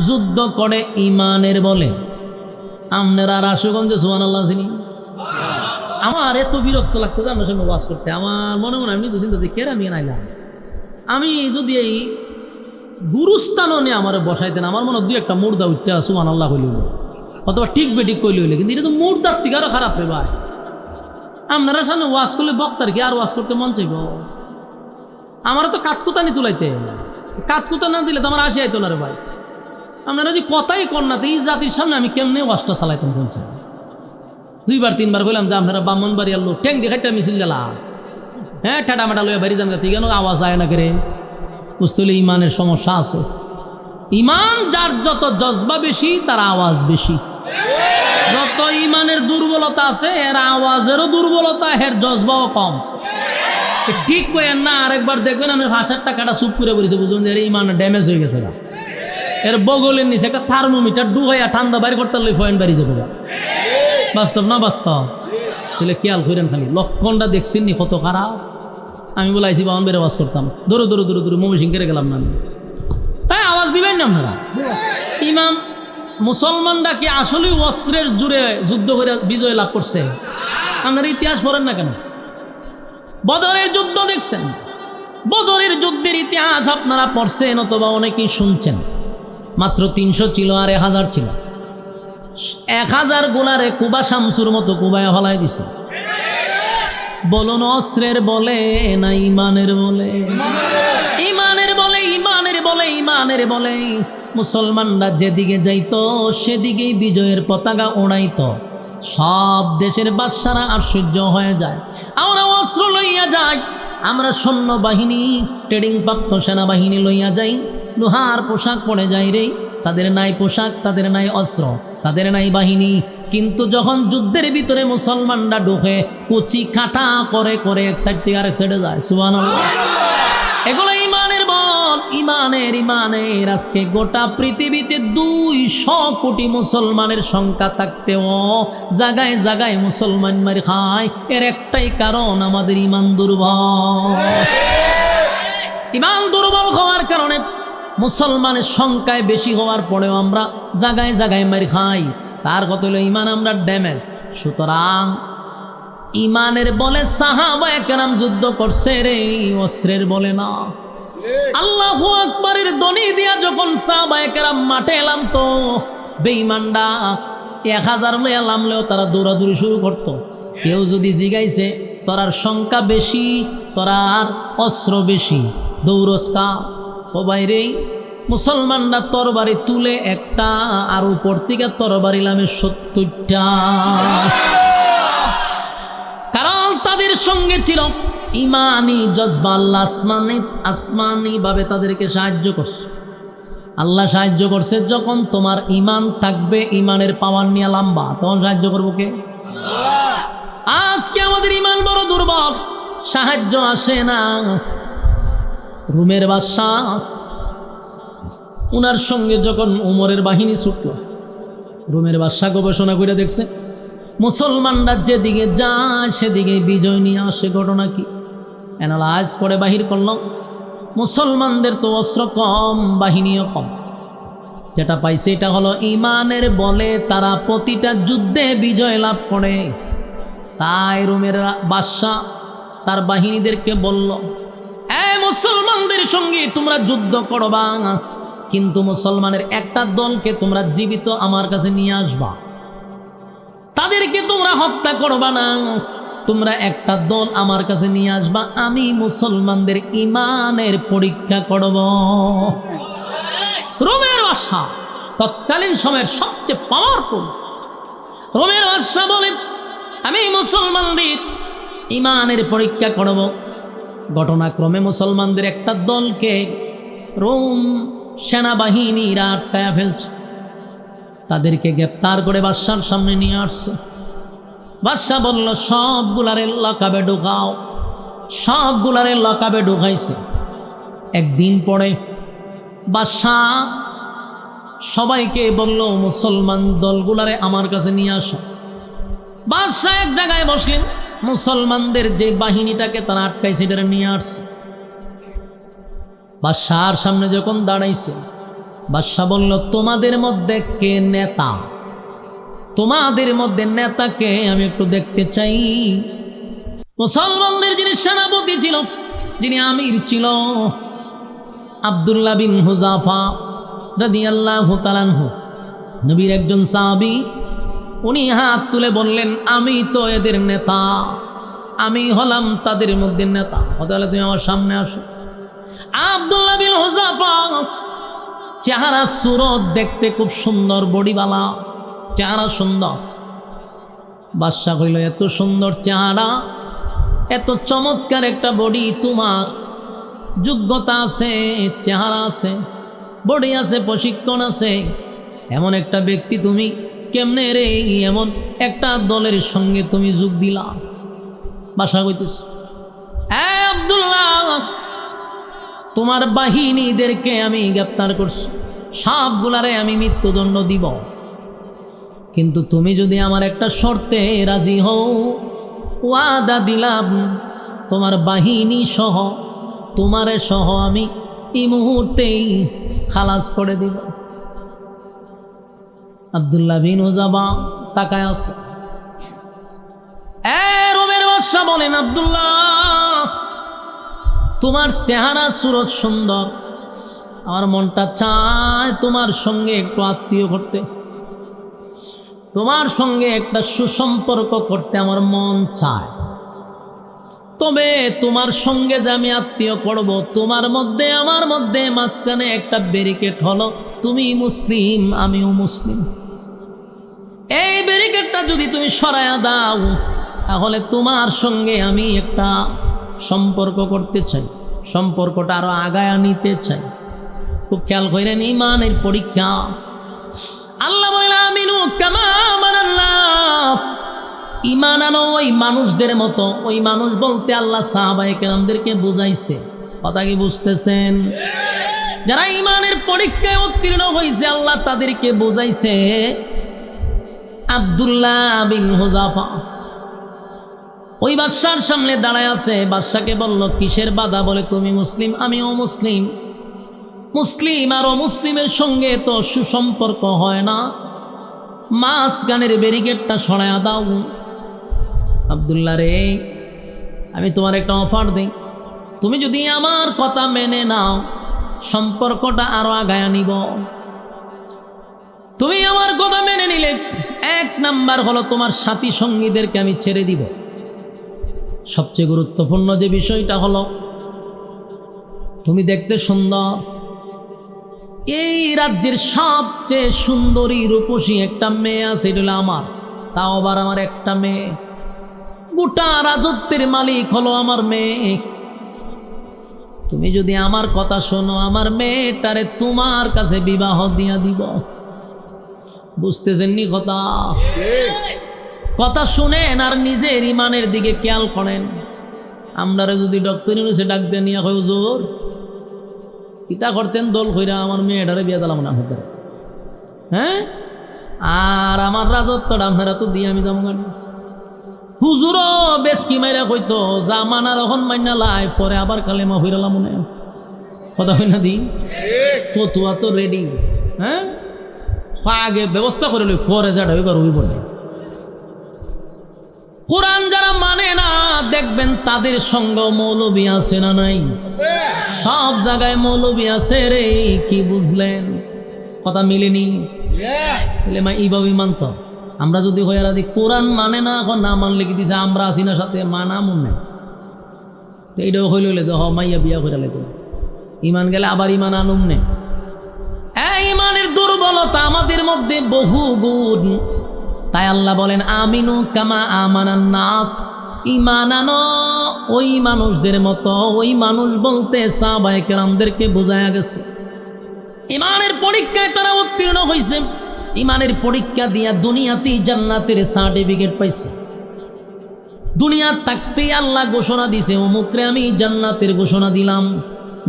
যুদ্ধ করে ইমানের বলে। আপনারা রাসুগঞ্জে সুবহানাল্লাহ চিনি? আমার এত বিরক্ত লাগতো যে আপনার সঙ্গে ওয়াজ করতে, আমার মনে মনে আমি তো চিন্তা করি কেরা নিয়ে নাইলাম। আমি যদি এই গুরুস্থানও নিয়ে আমার বসাইতেন, আমার মনে দুই একটা মুর্দা উঠতে সুবহানাল্লাহ কইল, অথবা ঠিক বেঠিক কইল হইলে, কিন্তু এটা তো মুর্দার থেকে আরও খারাপ রে ভাই। আপনারা সামনে ওয়াজ করলে বক্তার কি আর ওয়াজ করতে মন চাইব? আমারও তো কাতকুতানি তুলাইতে, কাতকুতা না দিলে তো আমার আসি আইতো না রে ভাই। আপনারা যদি কথাই কর না তো এই জাতির সামনে আমি কেমনে ওয়াজটা চালাইতাম বলছেন? দুইবার তিনবার কইলাম যে আপনারা ব্রাহ্মণবাড়িয়ার লোক, ঠ্যাং দেখাইটা মিছিল গেলা, হ্যাঁ ঠাটা মাটা লইয়া বাড়ি যান গাতে, কেন আওয়াজ আয় না করে? বুঝতে হলে ইমানের সমস্যা আছে। ইমান যার যত জজবা বেশি তার আওয়াজ বেশি, যত ইমানের দুর্বলতা আছে এর আওয়াজেরও দুর্বলতা, এর জজবাও কম। ঠিক কইেন না, আরেকবার দেখবেন আমি ভাষার টাকাটা চুপ করে বলেছে, বুঝুন যে ইমান ড্যামেজ হয়ে গেছে। এর বগলের নিচে একটা থার্মোমিটার ডুবাইয়া ঠান্ডা বাইর করতে লই ফয়েন বাড়ি যাবে। বাস্তব না বাস্তব? তাহলে খেয়াল করেন, খালি লক্ষণটা দেখছেন নি কত খারাপ? আমি বলে আইসি বাহন বেড়ে আওয়াজ করতাম, দূরে দূরে দূরে দূরে ময়মনসিংহ কেড়ে গেলাম না আমি। হ্যাঁ আওয়াজ দিবেন না আপনারা। ইমাম মুসলমানরা কি আসলেই অস্ত্রের জুড়ে যুদ্ধ করে বিজয় লাভ করছে? আপনারা ইতিহাস পড়েন না কেন? বদরের যুদ্ধ দেখছেন, বদরের যুদ্ধের ইতিহাস আপনারা পড়ছেন অথবা অনেকেই শুনছেন। মাত্র 300 ছিল আর 1000 ছিল। 1000 গোলারে কুবা শামসুর মতো কুবায় হলাই দিছে। বলুন অস্ত্রের বলে না ইমানের বলে? ইমানের বলে, ইমানের বলে, ইমানের বলে। মুসলমানরা যেদিকে যাইতো সেদিকেই বিজয়ের পতাকা ওড়াইতো। সব দেশের বাদশারা আশ্চর্য হয়ে যায়। আমরা অস্ত্র লইয়া যাই, আমরা সৈন্যবাহিনী ট্রেনিং প্রাপ্ত সেনাবাহিনী লইয়া যাই, লোহার পোশাক পরে যাই রে। তাদের নাই পোশাক, তাদের নাই অস্ত্র, তাদের নাই বাহিনী, কিন্তু যখন যুদ্ধের ভিতরে মুসলমানরা ঢুকে কুচি কাটা করে করে এক সাইড থেকে আরেক সাইডে যায়। সুবহানাল্লাহ। এগুলো ইমানের বল, ইমানের ইমানের। আজকে গোটা পৃথিবীতে 200 কোটি মুসলমানের সংখ্যা থাকতেও জায়গায় জায়গায় মুসলমান মার খায়। এর একটাই কারণ, আমাদের ইমান দুর্বল। ইমান দুর্বল হওয়ার কারণে মুসলমানের সংখ্যায় বেশি হওয়ার পরেও আমরা জায়গায় জায়গায় মার খাই। তার কথা হলো ইমান আমরা ড্যামেজ। সুতরাং ইমানের বলে সাহাবায়ে কেরাম যুদ্ধ করছে রে, অস্ত্রের বলে না। আল্লাহু আকবারের ধ্বনি দিয়া যখন সাহাবায়ে কেরাম মাঠে এলাম তো বেঈমানরা 1000 লইয়া নামলেও তারা দৌড়াদৌড়ি শুরু করত। কেউ যদি জিগাইছে তোরার সংখ্যা বেশি, তোরার অস্ত্র বেশি, দৌড়স কা? ও বাইরে মুসলমানরা তরবারি তুলে একটা, আর উপর থেকে তরবারি লামে 70টা। কারণ তাদের সঙ্গে ছিল ইমানি জজবা। আল্লাহ আসমানি ভাবে তাদেরকে সাহায্য করছে। আল্লাহ সাহায্য করছে যখন তোমার ইমান থাকবে, ইমানের পাওয়ার নিয়ে লম্বা, তখন সাহায্য করবো কে? আজকে আমাদের ইমান বড় দুর্বল, সাহায্য আসে না। রোমের বাদশাহ, উনার সঙ্গে যখন উমরের বাহিনী ছুটল, রোমের বাদশাহ গবেষণা করে দেখছে মুসলমানরা যেদিকে যায় সেদিকে বিজয় নিয়ে আসে। ঘটনা কি? অ্যানালাইজ করে বাহির করল, মুসলমানদের তো অস্ত্র কম, বাহিনীও কম। যেটা পাইছে এটা হলো ইমানের বলে তারা প্রতিটা যুদ্ধে বিজয় লাভ করে। তাই রোমের বাদশাহ তার বাহিনীদেরকে বলল, মুসলমানদের সঙ্গে তোমরা যুদ্ধ করবা, কিন্তু মুসলমানের একটা দলকে তোমরা জীবিত আমার কাছে নিয়ে আসবা। তাদেরকে তোমরা হত্যা করবা না, তোমরা একটা দল আমার কাছে নিয়ে আসবা, আমি মুসলমানদের ইমানের পরীক্ষা করব। রোমের বাদশাহ তৎকালীন সময়ের সবচেয়ে পাওয়ারফুল। রোমের বাদশাহ বলেন, আমি মুসলমানদের ইমানের পরীক্ষা করব। ঘটনাক্রমে মুসলমানদের একটা দলকে রোম সেনাবাহিনীরা আটকায়া ফেলছে। তাদেরকে গ্রেপ্তার করে বাদশার সামনে নিয়ে আসছে। বাদশাহ বলল, সবগুলারে লকাবে ঢুকাও। সবগুলারে লকাবে ঢুকাইছে। একদিন পরে বাদশাহ সবাইকে বলল, মুসলমান দলগুলারে আমার কাছে নিয়ে আসো। বাদশাহ এক জায়গায় বসলেন, মুসলমানদের যে বাহিনীটাকে তারা আটকাইছে এটা নিয়ে আসছে। বাদশাহর সামনে যখন দাঁড়াইছে, বাদশাহ বলল, তোমাদের মধ্যে কে নেতা? তোমাদের মধ্যে নেতাকে আমি একটু দেখতে চাই। মুসলমানদের যিনি সেনাপতি ছিল, যিনি আমির ছিল, আব্দুল্লাহ বিন হুযাফা রাদিয়াল্লাহু তাআলা আনহু, নবীর একজন সাহাবী। উনি হাত তুলে বললেন, আমি তো এদের নেতা, আমি হলাম তাদের মধ্যে নেতা, তাহলে তুমি আমার সামনে আসো। আব্দুল্লাহ বিন হুযাফা চেহারা সুরত দেখতে খুব সুন্দর, বডিওয়ালা, চেহারা সুন্দর। বাদশাহ কইল, এত সুন্দর চেহারা, এত চমৎকার একটা বডি, তোমার যোগ্যতা আছে, চেহারা আছে, বডি আছে, প্রশিক্ষণ আছে, এমন একটা ব্যক্তি তুমি কেমনে রে এমন একটা দলের সঙ্গে তুমি যোগ দিলা? বাদশাহ কইতেছে, আব্দুল্লাহ, তোমার বাহিনীদেরকে আমি গ্রেপ্তার করছি, সবগুলারে আমি মৃত্যুদণ্ড দিব, কিন্তু তুমি যদি আমার একটা শর্তে রাজি হও, ওয়াদা দিলাম তোমার বাহিনী সহ, তোমারে সহ আমি এই মুহূর্তেই খালাস করে দিব। আব্দুল্লাহ বিন হুযাফা তাকায় আছে। রোমের বাদশাহ বলেন, আব্দুল্লাহ, তোমার চেহারা সুরত সুন্দর, আমার মনটা চায় তোমার সঙ্গে একটু আত্মীয় করতে, তোমার সঙ্গে একটা সুসম্পর্ক করতে আমার মন চায়। তবে তোমার সঙ্গে যে আমি আত্মীয় করব, তোমার মধ্যে আমার মধ্যে মাঝখানে একটা ব্যারিকেড হলো, তুমি মুসলিম আমিও মুসলিম। এই ব্যারিকেডটা যদি তুমি সরায়া দাও, তাহলে তোমার সঙ্গে আমি একটা সম্পর্ক করতে চাই, সম্পর্কটা আরো আগায়া নিতে চাই। খুব খেয়াল করেন, ইমানের পরীক্ষা। আল্লাহ বলে, আমিনু কামা আমানান নাস, ঈমান আনো ওই মানুষদের মতো। ওই মানুষ বলতে আল্লাহ সাহাবায়ে কেরামদেরকে বুঝাইছে। কথা কি বুঝতেছেন? যারা ঈমানের পরীক্ষায় উত্তীর্ণ হয়েছে, আল্লাহ তাদেরকে বুঝাইছে। আব্দুল্লাহ বিন হুযাফা ওই বাদশার সামনে দাঁড়ায় আছে। বাদশাকে বলল, কিসের বাধা? বলে, তুমি মুসলিম আমিও মুসলিম, মুসলিম আর অমুসলিমের সঙ্গে তো সুসম্পর্ক হয় না, মাঝখানের ব্যারিকেডটা সরায়া দাও। আব্দুল্লাহ রে, আমি তোমার একটা অফার দিই, তুমি যদি আমার কথা মেনে নাও, সম্পর্কটা আরো আগায়া নিব। তুমি আমার কথা মেনে নিলে 1 নাম্বার হলো তোমার সাথী সঙ্গীদেরকে আমি ছেড়ে দিব, সবচেয়ে গুরুত্বপূর্ণ যে বিষয়টা হলো তুমি দেখতে সুন্দর, এই রাজ্যের সবচেয়ে সুন্দরী রূপসী একটা মেয়ে আছে, এটা হলো আমার, তাও আবার আমার একটা মেয়ে। গোটা রাজত্বের মালিক হলো আমার মেয়ে। তুমি যদি আমার কথা শোনো, আমার মেয়েটারে তোমার কাছে বিবাহ দিয়া দিব। বুঝতেছেন নি কথা? কথা শুনেন আর নিজের ইমানের দিকে খেয়াল করেন। আমরারে যদি ডক্টর ইউনুসে ডাক দিয়ে নিয়ে হয় হুজুর ইতা করতেন দোল কইরা আমার মেয়েটারে বিয়ে দিলাম না আপনাদের, হ্যাঁ, আর আমার রাজত্বটা আপনারা তো দিয়ে আমি যাবো গাড়ি। হুজুরও বেশ কি মাইরা কইতো জামানার এখন মাইনা লাই পরে আবার কালেমা হইরালাম মনে কথা হয় না দি ফতুয়া তো রেডি, হ্যাঁ, আগে ব্যবস্থা করে লই ফরে যাটা এবার ওই বলে। কোরআন যারা মানে না দেখবেন তাদের সঙ্গে মৌলবী আছে না নাই? সব জায়গায় মৌলবী আছে রে। কি বুঝলেন? কথা মিলেনি? মা এইভাবেই মানত। আমরা যদি হয়ে রাধি কোরআন মানে না, এখন না মানলে কি দিছে আমরা আসি না সাথে মানা মনে, তো এইটাও হইল যে হ মাইয়া বিয়া করে লেগে ইমান গেলে আবার ইমান আনুম নে। ইমানের দুর্বলতা আমাদের মধ্যে বহু গুণ। তাই আল্লাহ বলেন আমিনু কামা আমানান নাস, ইমান আনো ওই মানুষদের মতো। ওই মানুষ বলতে সাহাবায়ে কেরামদেরকে বোঝায়া গেছে। ইমানের পরীক্ষায় তারা উত্তীর্ণ হয়েছে। ইমানের পরীক্ষা দিয়া দুনিয়াতেই জান্নাতের সার্টিফিকেট পাইছে। দুনিয়া থাকতেই আল্লাহ ঘোষণা দিছে অমুকরে আমি জান্নাতের ঘোষণা দিলাম।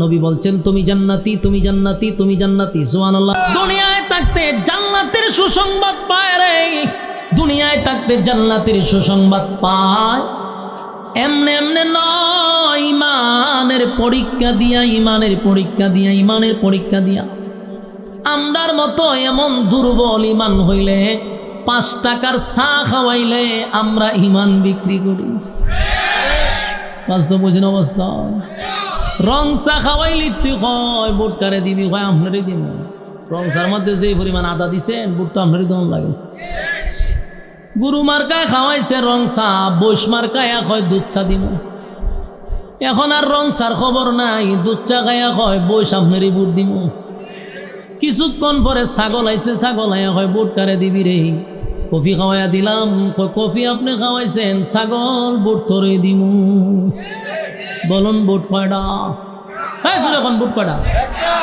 নবী বলছেন তুমি জান্নাতি, তুমি জান্নাতি, তুমি জান্নাতি, সুবহানাল্লাহ। দুনিয়ায় থাকতে জান্নাতের সুসংবাদ পায় রে। দুনিয়ায় থাকতে জান্নাতের সুসংবাদ পায়। এমনে এমনে নয়, ইমানের পরীক্ষা দিয়া, ইমানের পরীক্ষা দিয়া, ইমানের পরীক্ষা দিয়া। আমরার মতো এমন দুর্বল ইমান হইলে 5 টাকার চা খাওয়াইলে আমরা ইমান বিক্রি করি। বাস্তব বুঝেন অবস্থা। রং চা খাওয়াইলি তুই হয় বুট কারে দিবি, হয় আপনারই দিব। রং চার মধ্যে যে পরিমাণ আদা দিছেন বুট তো আপনারই দম লাগে। গুরু মার্কায় খাওয়াইছে রং চা, বৈশ মার্কায় হয় দুধ চা দিব। এখন আর রং চার খবর নাই, দুধ চা খাইয়া হয় বৈশ আপনারই বুট দিব। কিছুক্ষণ পরে ছাগল আইছে, ছাগল আয়া হয় বুট কারে দিবি রে। কফি খাওয়াইয়া দিলাম, কফি আপনি খাওয়াইছেন, ছাগল বুট তোরে দিমু। বলুন বুট কয়টা? হ্যাঁ এখন বুট কয়টা?